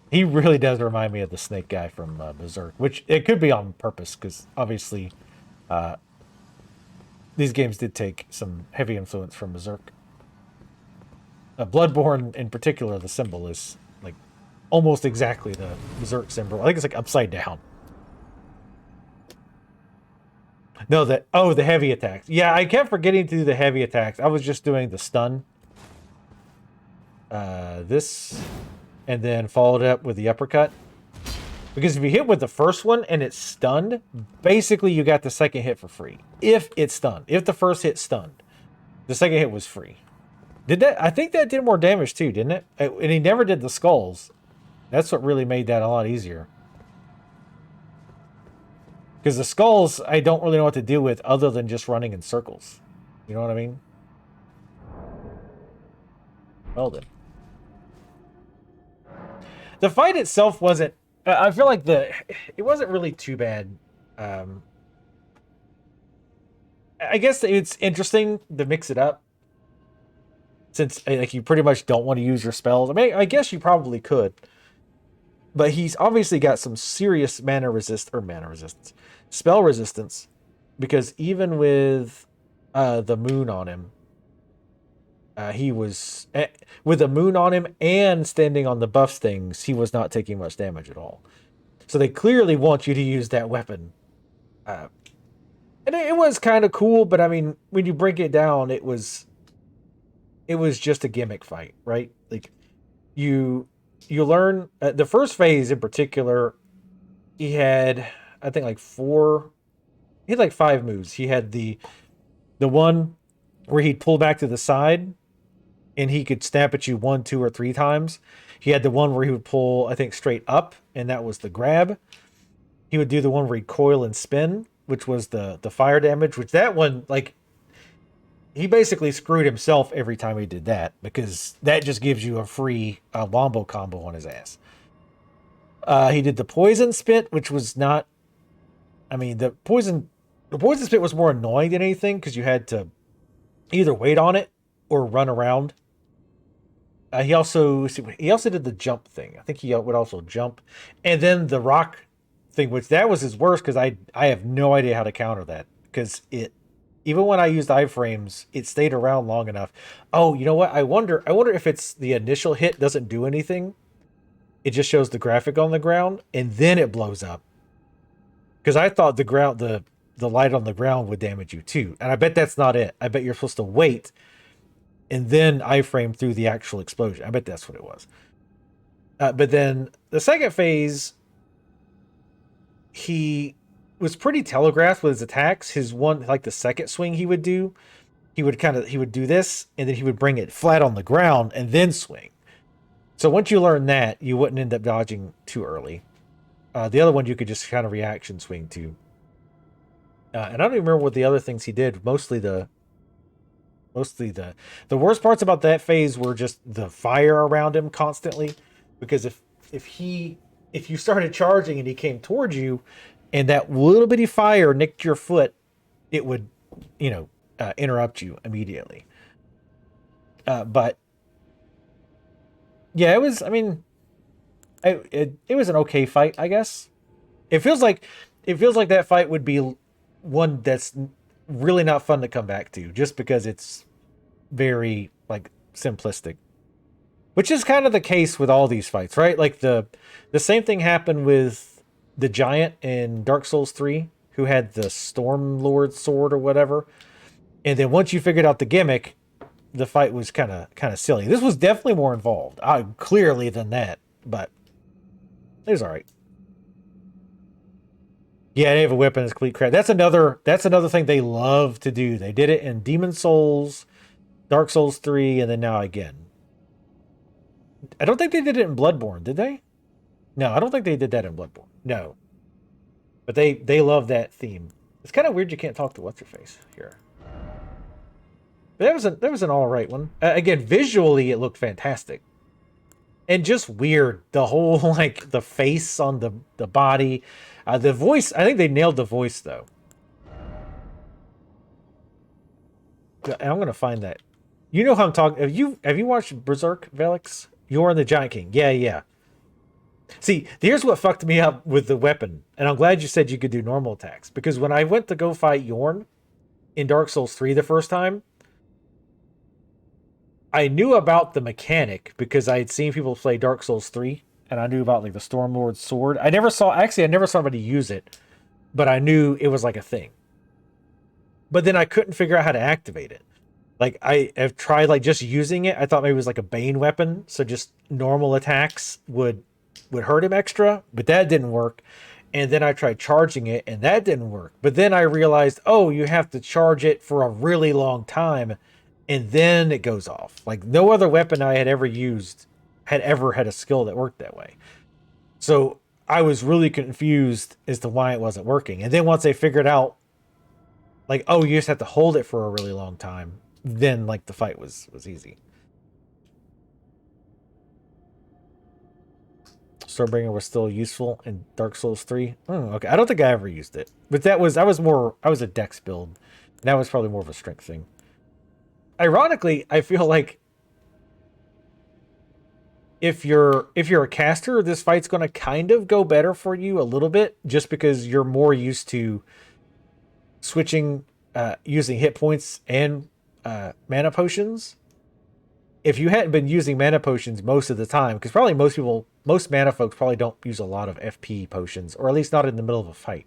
Speaker 1: He really does remind me of the snake guy from Berserk, which it could be on purpose, because obviously these games did take some heavy influence from Berserk. Bloodborne, in particular, the symbol is like almost exactly the Berserk symbol. I think it's like upside down. No, the heavy attacks. Yeah, I kept forgetting to do the heavy attacks. I was just doing the stun. This, and then followed up with the uppercut. Because if you hit with the first one and it's stunned, basically you got the second hit for free. If it's stunned. If the first hit stunned, the second hit was free. I think that did more damage too, didn't it? And he never did the skulls. That's what really made that a lot easier. Because the skulls, I don't really know what to do with other than just running in circles. You know what I mean? Well then. The fight itself wasn't... I feel like it wasn't really too bad. I guess it's interesting to mix it up. Since like you pretty much don't want to use your spells. I mean, I guess you probably could. But he's obviously got some serious spell resistance. Because even with the moon on him, he was with the moon on him and standing on the buff things, he was not taking much damage at all. So they clearly want you to use that weapon. And it was kind of cool, but I mean, when you break it down, it was just a gimmick fight, right? Like you learn the first phase in particular, he had I think like he had like 5 moves. He had the one where he'd pull back to the side and he could snap at you 1, 2, or 3 times. He had the one where he would pull, I think, straight up, and that was the grab. He would do the one where he'd coil and spin, which was the fire damage, which that one, like, he basically screwed himself every time he did that, because that just gives you a free wombo combo on his ass. He did the poison spit, which was not... I mean, the poison spit was more annoying than anything, because you had to either wait on it or run around. He also did the jump thing. I think he would also jump. And then the rock thing, which that was his worst, because I have no idea how to counter that. Because even when I used iframes, it stayed around long enough. Oh, you know what? I wonder if it's the initial hit doesn't do anything. It just shows the graphic on the ground, and then it blows up. Because I thought the light on the ground would damage you too. And I bet that's not it. I bet you're supposed to wait and then iframe through the actual explosion. I bet that's what it was. But then the second phase, he was pretty telegraphed with his attacks. His one, like the second swing he would do, he would do this, and then he would bring it flat on the ground and then swing. So once you learn that, you wouldn't end up dodging too early. The other one you could just kind of reaction swing to. And I don't even remember what the other things he did. Mostly the worst parts about that phase were just the fire around him constantly. Because if you started charging and he came towards you, and that little bitty fire nicked your foot, it would, interrupt you immediately. But yeah, it was. I mean, it was an okay fight, I guess. It feels like that fight would be one that's really not fun to come back to, just because it's very like simplistic, which is kind of the case with all these fights, right? Like the same thing happened with the giant in Dark Souls 3, who had the Storm Lord sword or whatever, and then once you figured out the gimmick, the fight was kind of silly. This was definitely more involved, clearly, than that, but it was all right. Yeah, they have a weapon that's complete crap. That's another thing they love to do. They did it in Demon Souls, Dark Souls 3, and then now again. I don't think they did it in Bloodborne, did they? No, I don't think they did that in Bloodborne. No. But they love that theme. It's kind of weird you can't talk to what's-her-face here. But that was an alright one. Again, visually it looked fantastic. And just weird. The whole, like, the face on the body. The voice, I think they nailed the voice, though. And I'm going to find that. You know how I'm talking. Have you watched Berserk, Velix? You're the Giant King. Yeah. See, here's what fucked me up with the weapon. And I'm glad you said you could do normal attacks. Because when I went to go fight Yorn in Dark Souls 3 the first time, I knew about the mechanic because I had seen people play Dark Souls 3. And I knew about like the Stormlord's sword. I never saw anybody use it, but I knew it was like a thing. but then I couldn't figure out how to activate it. Like I have tried like just using it. I thought maybe it was like a Bane weapon, so just normal attacks would hurt him extra, but that didn't work. And then I tried charging it, and that didn't work. But then I realized, oh, you have to charge it for a really long time, and then it goes off. Like no other weapon I had ever used had ever had a skill that worked that way. So I was really confused as to why it wasn't working. And then once I figured out, like, oh, you just have to hold it for a really long time, then like the fight was easy. Stormbringer was still useful in Dark Souls 3. Okay, I don't think I ever used it, but I was a Dex build. And that was probably more of a strength thing. Ironically, I feel like if you're a caster, this fight's going to kind of go better for you a little bit, just because you're more used to switching, using hit points and mana potions. If you hadn't been using mana potions most of the time, because probably most mana folks probably don't use a lot of FP potions, or at least not in the middle of a fight,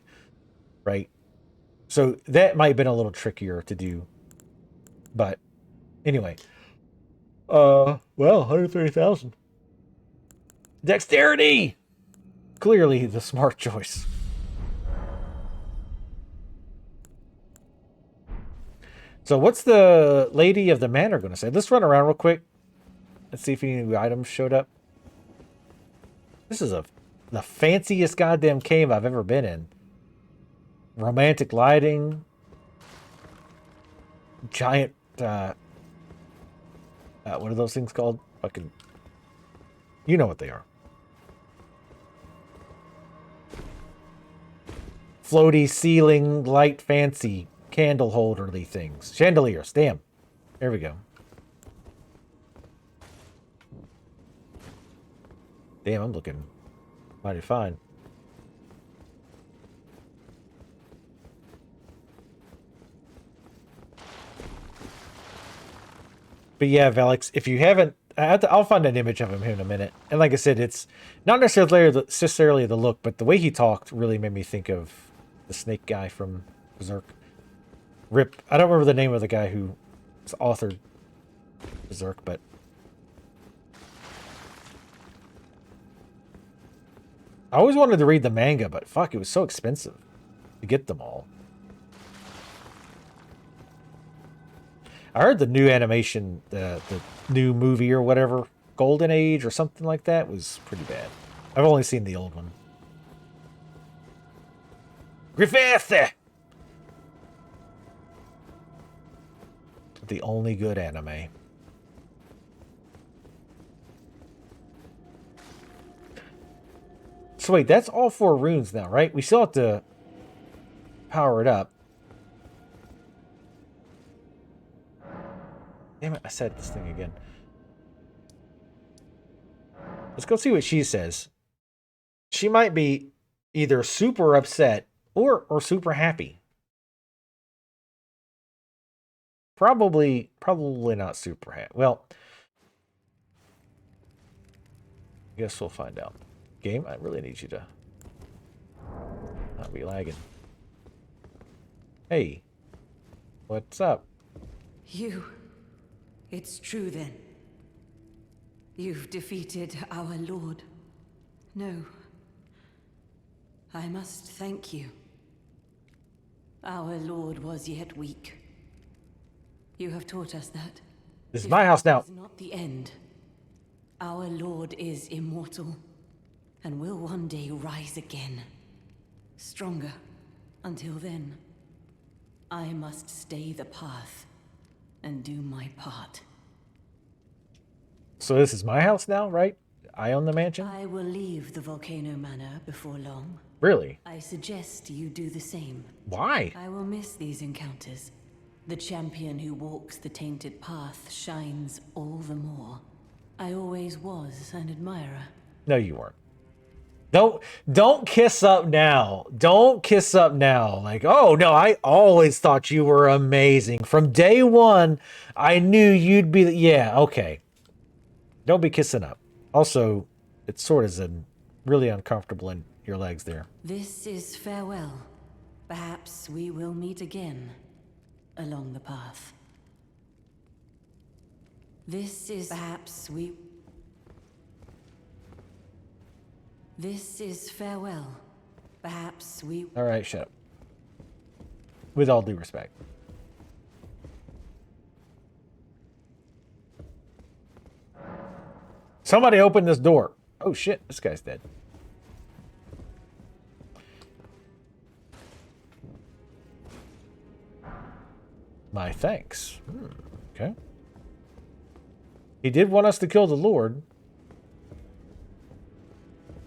Speaker 1: right? So that might have been a little trickier to do. But anyway, well, 130,000. Dexterity! Clearly the smart choice. So what's the Lady of the Manor going to say? Let's run around real quick. Let's see if any new items showed up. This is the fanciest goddamn cave I've ever been in. Romantic lighting. Giant, what are those things called? Fucking, you know what they are. Floaty ceiling, light, fancy, candle holderly things. Chandeliers, damn. There we go. Damn, I'm looking mighty fine. But yeah, Velix, if you haven't, I'll find an image of him here in a minute. And like I said, it's not necessarily the look, but the way he talked really made me think of the snake guy from Berserk. Rip. I don't remember the name of the guy who authored Berserk, but I always wanted to read the manga, but fuck, it was so expensive to get them all. I heard the new animation, the new movie or whatever, Golden Age or something like that, was pretty bad. I've only seen the old one. Griffith! The only good anime. So wait, that's all 4 runes now, right? We still have to power it up. Damn it, I said this thing again. Let's go see what she says. She might be either super upset or super happy. Probably not super happy. Well, I guess we'll find out. Game, I really need you to not be lagging. Hey, what's up?
Speaker 3: It's true then. You've defeated our lord. No. I must thank you. Our lord was yet weak. You have taught us that.
Speaker 1: This is my house now.
Speaker 3: It's not the end. Our lord is immortal, and will one day rise again. Stronger. Until then, I must stay the path and do my part.
Speaker 1: So this is my house now, right? I own the mansion?
Speaker 3: I will leave the Volcano Manor before long.
Speaker 1: Really?
Speaker 3: I suggest you do the same.
Speaker 1: Why?
Speaker 3: I will miss these encounters. The champion who walks the tainted path shines all the more. I always was an admirer.
Speaker 1: No, you weren't. Don't kiss up now. Don't kiss up now. Like, oh no, I always thought you were amazing. From day one, I knew you'd be yeah, okay. Don't be kissing up. Also, it sort of really uncomfortable in your legs there.
Speaker 3: This is farewell. Perhaps we will meet again. along the path. This is perhaps This is farewell. Perhaps we...
Speaker 1: All right, shut up. With all due respect. Somebody open this door. Oh shit, this guy's dead. My thanks. Okay. He did want us to kill the Lord.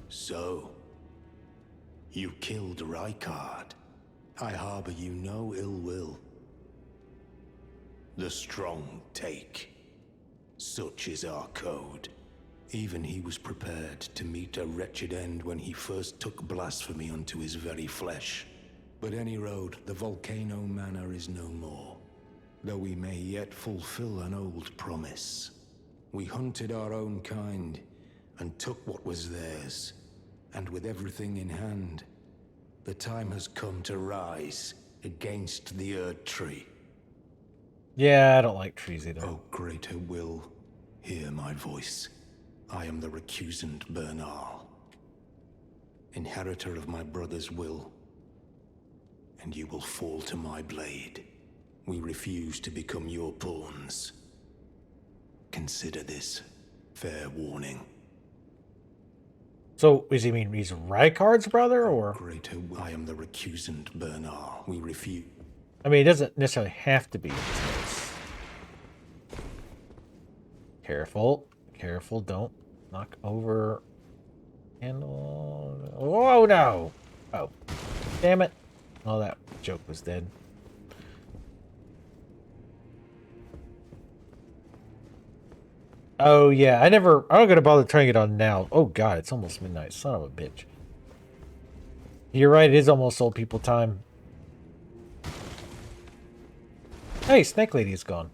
Speaker 4: So, you killed Rykard. I harbor you no ill will. The strong take. Such is our code. Even he was prepared to meet a wretched end when he first took blasphemy unto his very flesh. But any road, the Volcano Manor is no more. Though we may yet fulfill an old promise. We hunted our own kind, and took what was theirs. And with everything in hand, the time has come to rise against the Erd Tree.
Speaker 1: Yeah, I don't like trees either.
Speaker 4: O greater will, hear my voice. I am the recusant Bernal, inheritor of my brother's will, and you will fall to my blade. We refuse to become your pawns. Consider this fair warning.
Speaker 1: So, does he mean he's Rykard's brother, or?
Speaker 4: Greater, I am the recusant Bernal. We refuse.
Speaker 1: I mean, it doesn't necessarily have to be in this case. Careful. Careful, don't knock over handle. Oh, no! Oh. Damn it. Oh, that joke was dead. Oh, yeah, I'm not gonna bother turning it on now. Oh, God, it's almost midnight. Son of a bitch. You're right, it is almost old people time. Hey, Snake Lady is gone.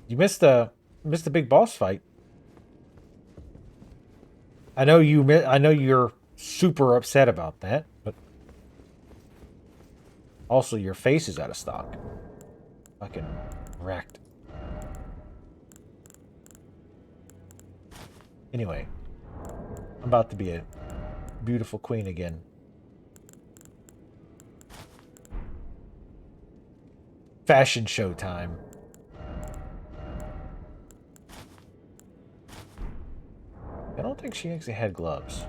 Speaker 1: You missed the big boss fight. I know you're super upset about that, but also your face is out of stock. Fucking wrecked. Anyway, I'm about to be a beautiful queen again. Fashion show time. I don't think she actually had gloves.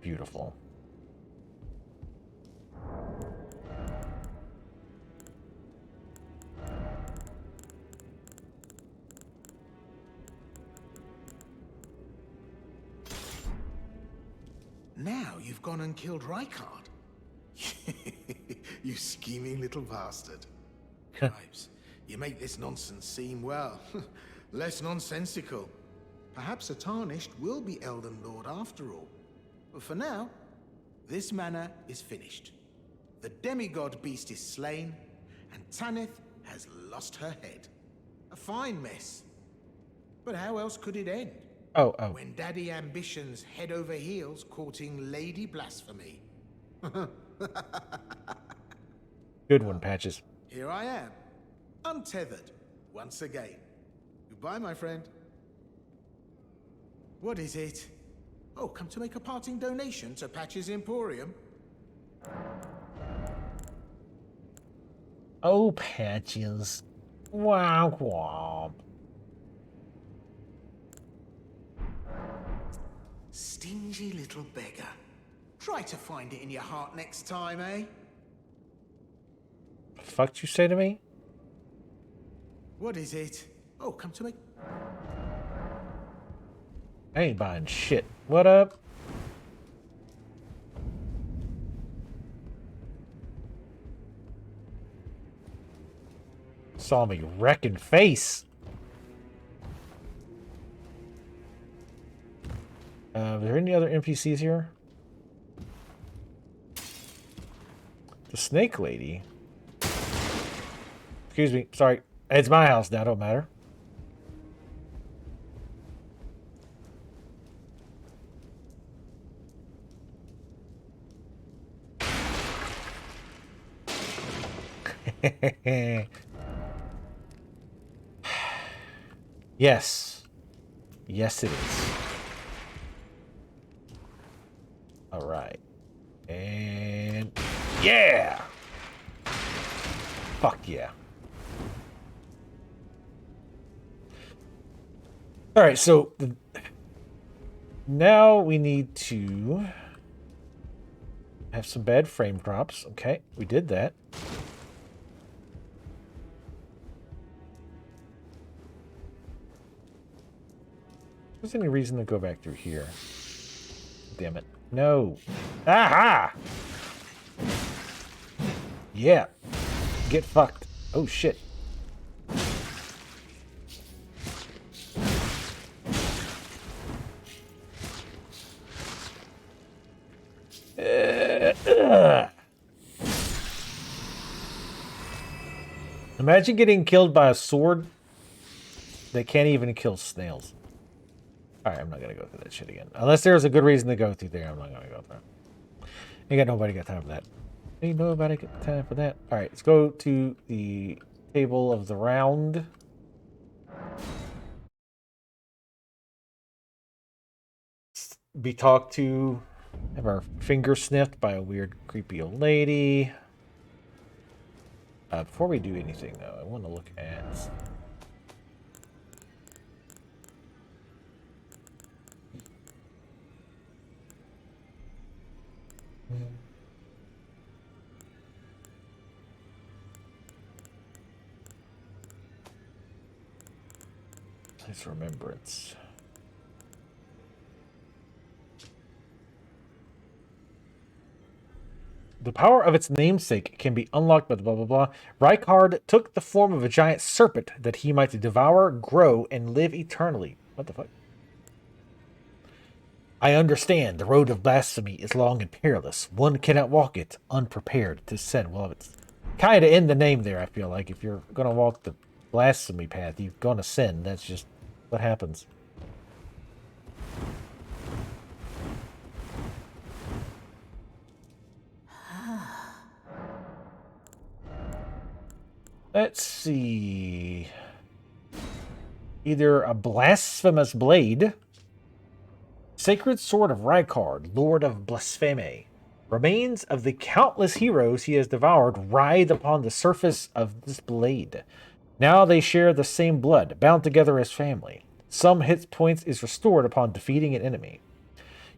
Speaker 1: Beautiful.
Speaker 5: Now you've gone and killed Rykard. You scheming little bastard. Cripes, you make this nonsense seem, well, less nonsensical. Perhaps a Tarnished will be Elden Lord after all. But for now, this manor is finished. The demigod beast is slain, and Tanith has lost her head. A fine mess. But how else could it end?
Speaker 1: Oh.
Speaker 5: When Daddy Ambition's head over heels courting Lady Blasphemy.
Speaker 1: Good one, Patches.
Speaker 5: Here I am, untethered, once again. Goodbye, my friend. What is it? Oh, come to make a parting donation to Patch's Emporium?
Speaker 1: Oh, Patches. Wow, wow.
Speaker 5: Stingy little beggar. Try to find it in your heart next time, eh?
Speaker 1: The fuck you say to me?
Speaker 5: What is it? Oh, come to make...
Speaker 1: I ain't buying shit. What up? Saw me wrecking face. Are there any other NPCs here? The Snake Lady. Excuse me. Sorry. It's my house now. Don't matter. Yes. Yes, it is. All right. And yeah. Fuck yeah. All right, so now we need to have some bad frame drops. Okay, we did that. There's any reason to go back through here? Damn it. No. Aha! Yeah. Get fucked. Oh, shit. Imagine getting killed by a sword that can't even kill snails. Alright, I'm not gonna go through that shit again. Unless there's a good reason to go through there, I'm not gonna go through. Ain't got nobody got time for that. Ain't nobody got time for that. Alright, let's go to the table of the round. Be talked to. Have our finger sniffed by a weird, creepy old lady. Before we do anything, though, I want to look at... His remembrance. The power of its namesake can be unlocked by the blah blah blah. Rykard took the form of a giant serpent that he might devour, grow, and live eternally. What the fuck? I understand the road of blasphemy is long and perilous. One cannot walk it unprepared to sin. Well, it's kind of in the name there, I feel like. If you're going to walk the blasphemy path, you're going to sin. That's just what happens. Let's see. Either a blasphemous blade, sacred sword of Rykard, Lord of Blaspheme. Remains of the countless heroes he has devoured writhe upon the surface of this blade. Now they share the same blood, bound together as family. Some hit points is restored upon defeating an enemy.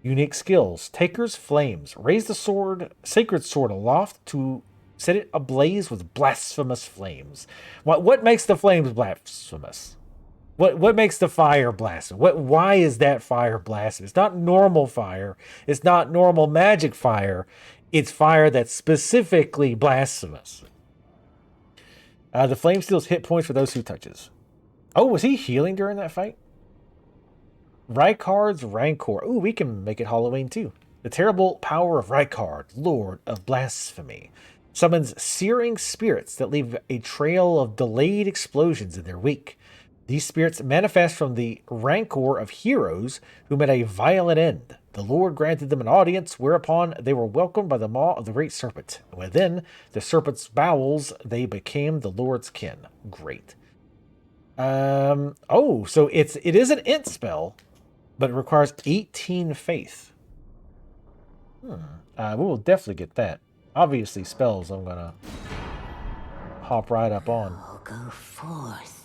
Speaker 1: Unique skills. Taker's Flames. Raise the sword, sacred sword aloft to set it ablaze with blasphemous flames. What makes the flames blasphemous? What makes the fire blasphemous? Why is that fire blasphemous? It's not normal fire. It's not normal magic fire. It's fire that's specifically blasphemous. The flame steals hit points for those who touches. Oh, was he healing during that fight? Rykard's Rancor. Ooh, we can make it Halloween too. The terrible power of Rykard, Lord of Blasphemy, summons searing spirits that leave a trail of delayed explosions in their wake. These spirits manifest from the rancor of heroes who met a violent end. The Lord granted them an audience, whereupon they were welcomed by the maw of the great serpent. Within the serpent's bowels, they became the Lord's kin. Great. Oh, so it is an int spell, but it requires 18 faith. We will definitely get that. Obviously, spells I'm gonna hop right up on.
Speaker 6: Oh, go forth.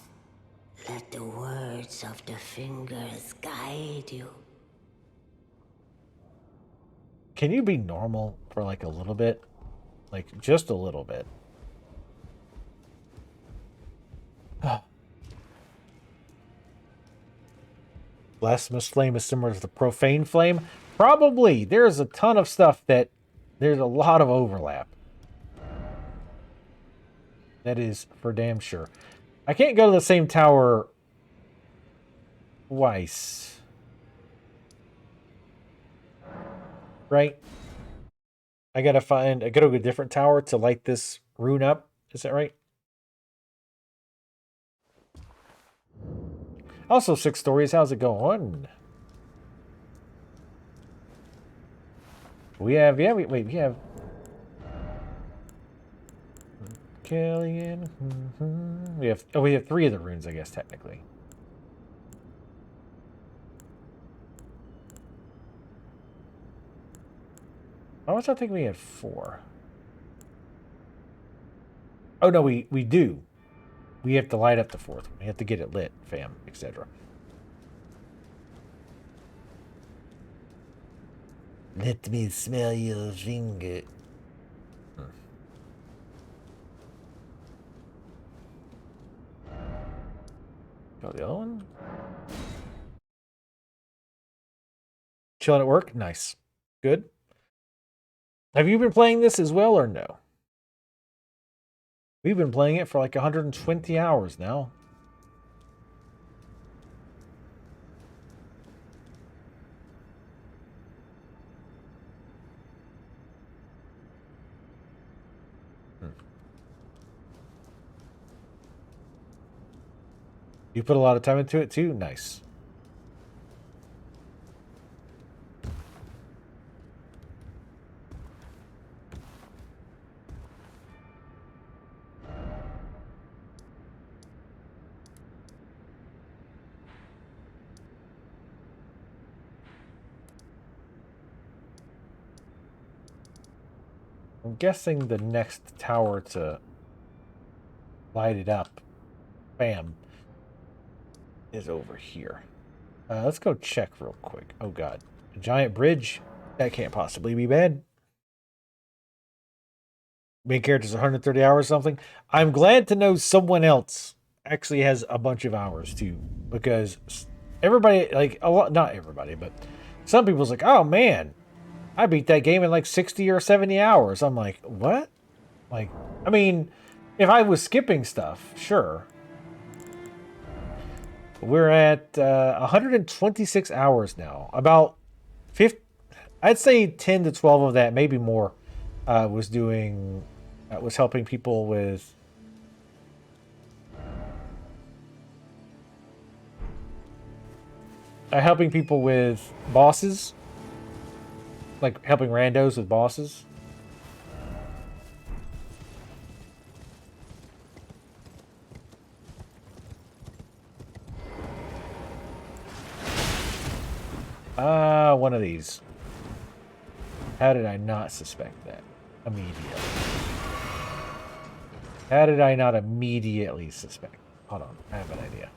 Speaker 6: Let the words of the fingers guide you.
Speaker 1: Can you be normal for like a little bit? Like, just a little bit. Blasphemous flame is similar to the profane flame? Probably. There's a ton of stuff that there's a lot of overlap. That is for damn sure. I can't go to the same tower twice. Right? I gotta go to a different tower to light this rune up. Is that right? Also, 6 stories. How's it going? We have, we have Killian. We have 3 of the runes, I guess, technically. I was thinking we had 4. Oh no, we do. We have to light up the 4th one. We have to get it lit, fam, etc. Let me smell your finger. Got the other one. Chilling at work? Nice. Good. Have you been playing this as well or no? We've been playing it for like 120 hours now. You put a lot of time into it too? Nice. I'm guessing the next tower to light it up, bam, is over here. Let's go check real quick. Oh god. A giant bridge? That can't possibly be bad. Main character's 130 hours or something. I'm glad to know someone else actually has a bunch of hours too. Because everybody, like, a lot, not everybody, but some people's like, oh man, I beat that game in like 60 or 70 hours. I'm like, what? Like, I mean, if I was skipping stuff, sure. We're at 126 hours now. About 50, I'd say 10 to 12 of that, maybe more, was helping people with bosses, like helping randos with bosses. One of these. How did I not suspect that immediately? How did I not immediately suspect? Hold on, I have an idea.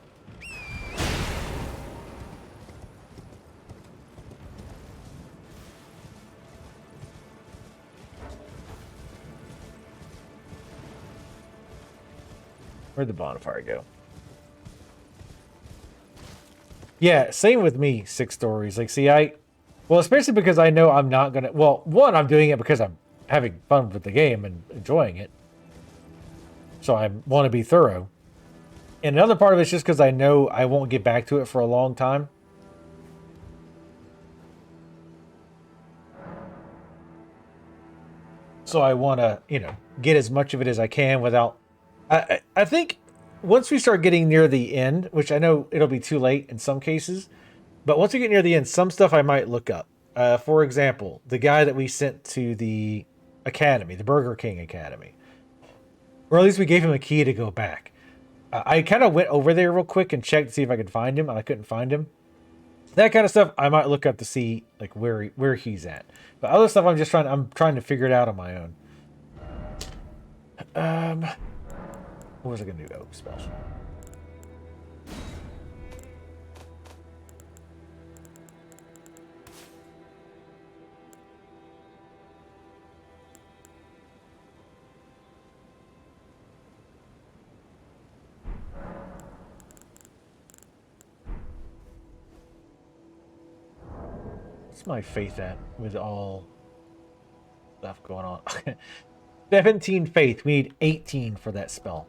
Speaker 1: Where'd the bonfire go? Yeah, same with me, 6 stories. Like, see, well, especially because I know I'm not gonna, well, one, I'm doing it because I'm having fun with the game and enjoying it. So I want to be thorough. And another part of it's just because I know I won't get back to it for a long time. So I want to, get as much of it as I can without... I think once we start getting near the end, which I know it'll be too late in some cases, but once we get near the end, some stuff I might look up. For example, the guy that we sent to the academy, the Burger King Academy. Or at least we gave him a key to go back. I kind of went over there real quick and checked to see if I could find him, and I couldn't find him. That kind of stuff I might look up to see like where he's at. But other stuff I'm trying to figure it out on my own. What was I gonna do? Oh, spells. What's my faith at with all stuff going on? 17 faith. We need 18 for that spell.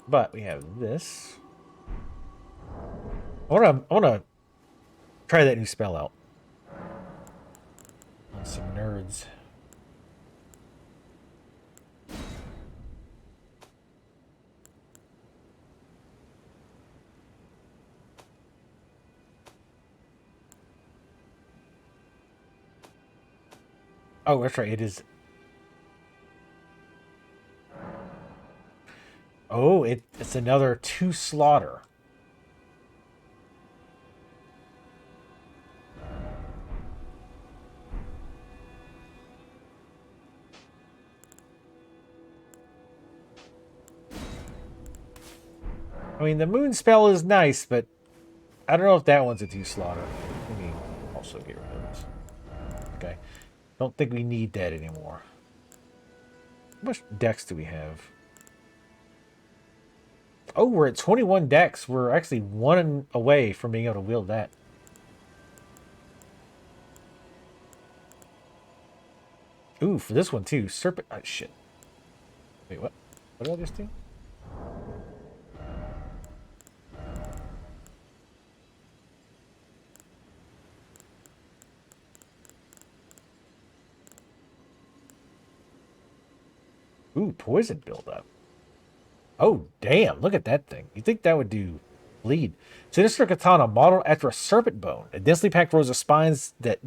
Speaker 1: But we have this. I wanna try that new spell out. On some nerds. Oh, that's right. It is. Oh, it's another 2 slaughter. I mean, the moon spell is nice, but I don't know if that one's a 2 slaughter. Let me also get rid of this. Okay. Don't think we need that anymore. How much dex do we have? Oh, we're at 21 dex. We're actually 1 away from being able to wield that. Ooh, for this one too. Serpent. Oh, shit. Wait, what? What did I just do? Ooh, poison buildup. Oh, damn. Look at that thing. You think that would do bleed? Sinister katana modeled after a serpent bone. A densely packed rows of spines that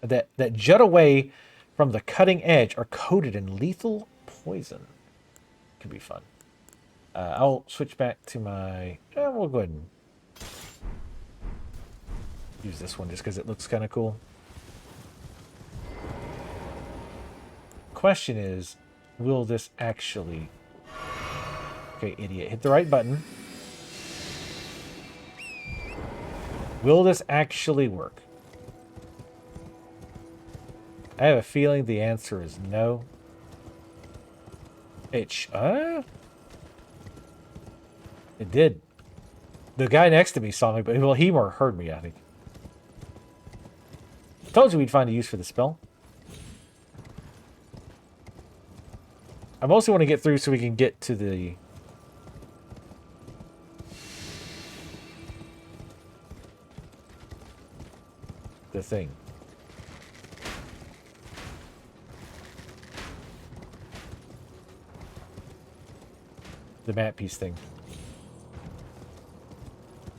Speaker 1: that jut away from the cutting edge are coated in lethal poison. Could be fun. I'll switch back to my... we'll go ahead and use this one just because it looks kind of cool. Question is, will this actually... Okay, idiot. Hit the right button. Will this actually work? I have a feeling the answer is no. It did. The guy next to me saw me, but well, he more heard me, I think. Told you we'd find a use for the spell. I mostly want to get through so we can get to the thing. The map piece thing.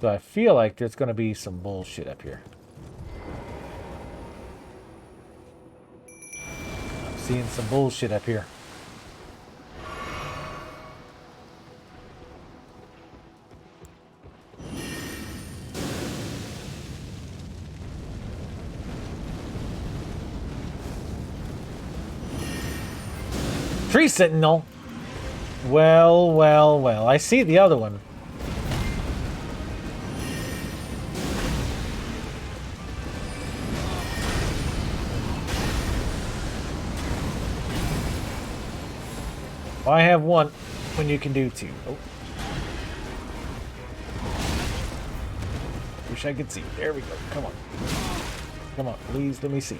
Speaker 1: So I feel like there's going to be some bullshit up here. I'm seeing some bullshit up here. Tree Sentinel. Well, well, well. I see the other one. Why have one when you can do two? Oh. Wish I could see. There we go. Come on. Come on. Please let me see.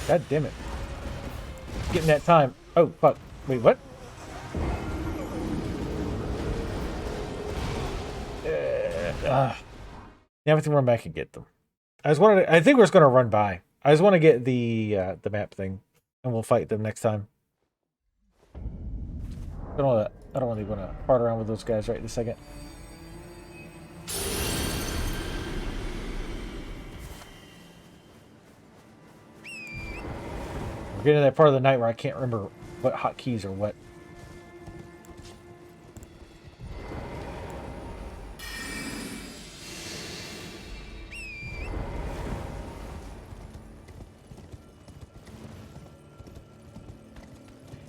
Speaker 1: God damn it. Getting that time. Oh, fuck. Wait, what? Now I have to run back and get them. I think we're just gonna run by. I just want to get the map thing, and we'll fight them next time. I don't really want to fart around with those guys right this second. We're getting to that part of the night where I can't remember what hotkeys are what.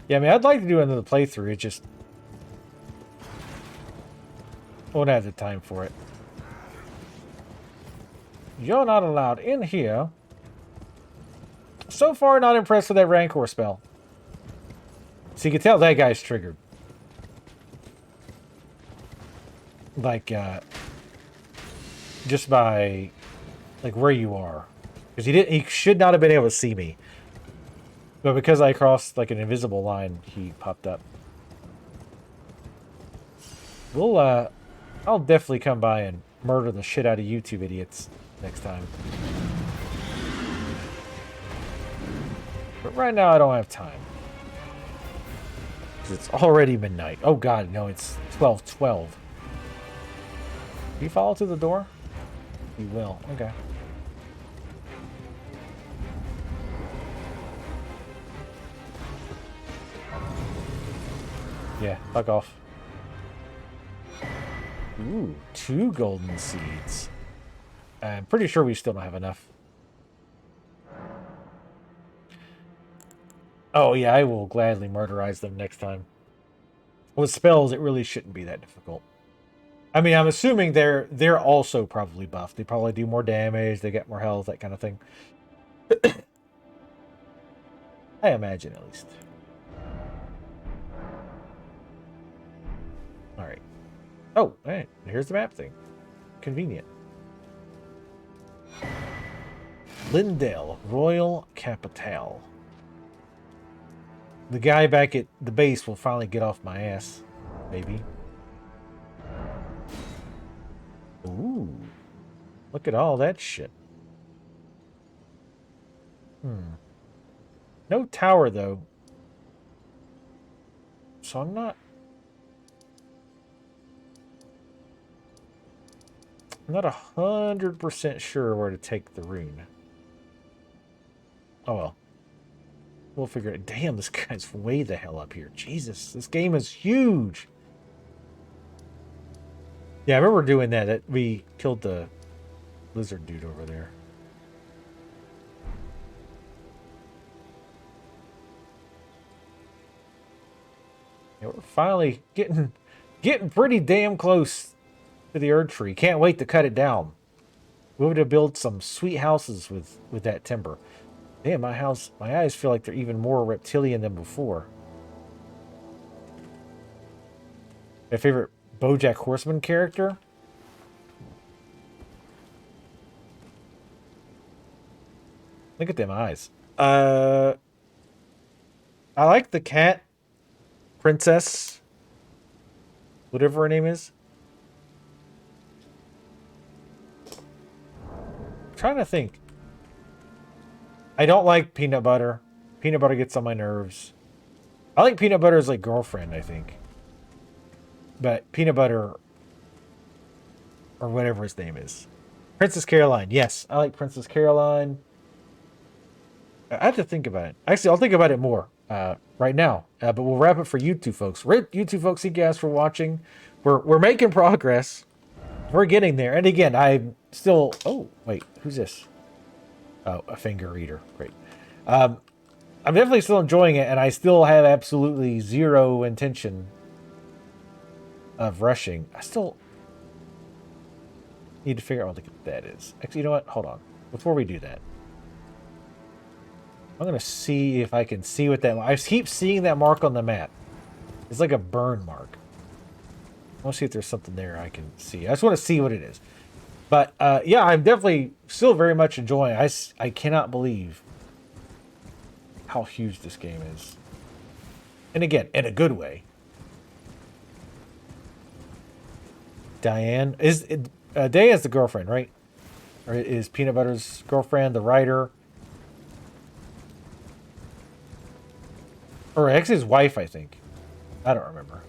Speaker 1: Yeah, I mean, I'd like to do another playthrough. It just won't have the time for it. You're not allowed in here. So far, not impressed with that Rancor spell. So you can tell that guy's triggered. Like, just by, like, where you are. Because he should not have been able to see me. But because I crossed, like, an invisible line, he popped up. I'll definitely come by and murder the shit out of you two idiots next time. But right now I don't have time. It's already midnight. Oh god, no, it's 12:12. Do you follow through the door? You will. Okay. Yeah, fuck off. Ooh, 2 golden seeds. I'm pretty sure we still don't have enough. Oh yeah, I will gladly murderize them next time. With spells, it really shouldn't be that difficult. I mean, I'm assuming they're also probably buffed. They probably do more damage, they get more health, that kind of thing. I imagine, at least. Alright. Oh, hey, here's the map thing. Convenient. Lindale, Royal Capitale. The guy back at the base will finally get off my ass. Maybe. Ooh. Look at all that shit. No tower, though. So I'm not 100% sure where to take the rune. Oh well. We'll figure it. Damn, this guy's way the hell up here. Jesus, this game is huge. Yeah, I remember doing that. We killed the lizard dude over there. Yeah, we're finally getting pretty damn close to the Erd Tree. Can't wait to cut it down. We're going to build some sweet houses with that timber. Damn, my eyes feel like they're even more reptilian than before. My favorite BoJack Horseman character? Look at them eyes. I like the cat princess, whatever her name is. I'm trying to think. I don't like Peanut Butter. Peanut Butter gets on my nerves. I like Peanut Butter's like girlfriend, I think. But Peanut Butter, or whatever his name is. Princess Caroline. Yes, I like Princess Caroline. I have to think about it. Actually, I'll think about it more right now. But we'll wrap it for you two folks. You two folks, thank you guys for watching. We're making progress. We're getting there. And again, I'm still... Oh, wait. Who's this? Oh, a finger reader. Great. I'm definitely still enjoying it, and I still have absolutely zero intention of rushing. I still need to figure out what that is. Actually, you know what? Hold on. Before we do that, I'm going to see if I can see what that... I keep seeing that mark on the map. It's like a burn mark. I want to see if there's something there I can see. I just want to see what it is. But, yeah, I'm definitely still very much enjoying it. I cannot believe how huge this game is. And again, in a good way. Diane's the girlfriend, right? Or is Peanut Butter's girlfriend the writer? Or actually his wife, I think. I don't remember.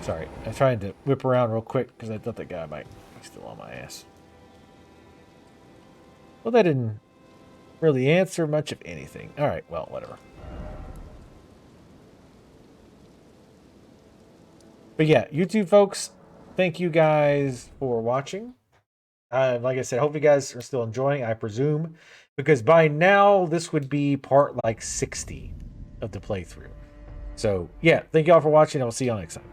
Speaker 1: Sorry, I'm trying to whip around real quick because I thought that guy might be still on my ass. Well, that didn't really answer much of anything. All right, well, whatever. But yeah, YouTube folks, thank you guys for watching. Like I said, I hope you guys are still enjoying, I presume, because by now this would be part like 60 of the playthrough. So yeah, thank you all for watching. I'll see y'all next time.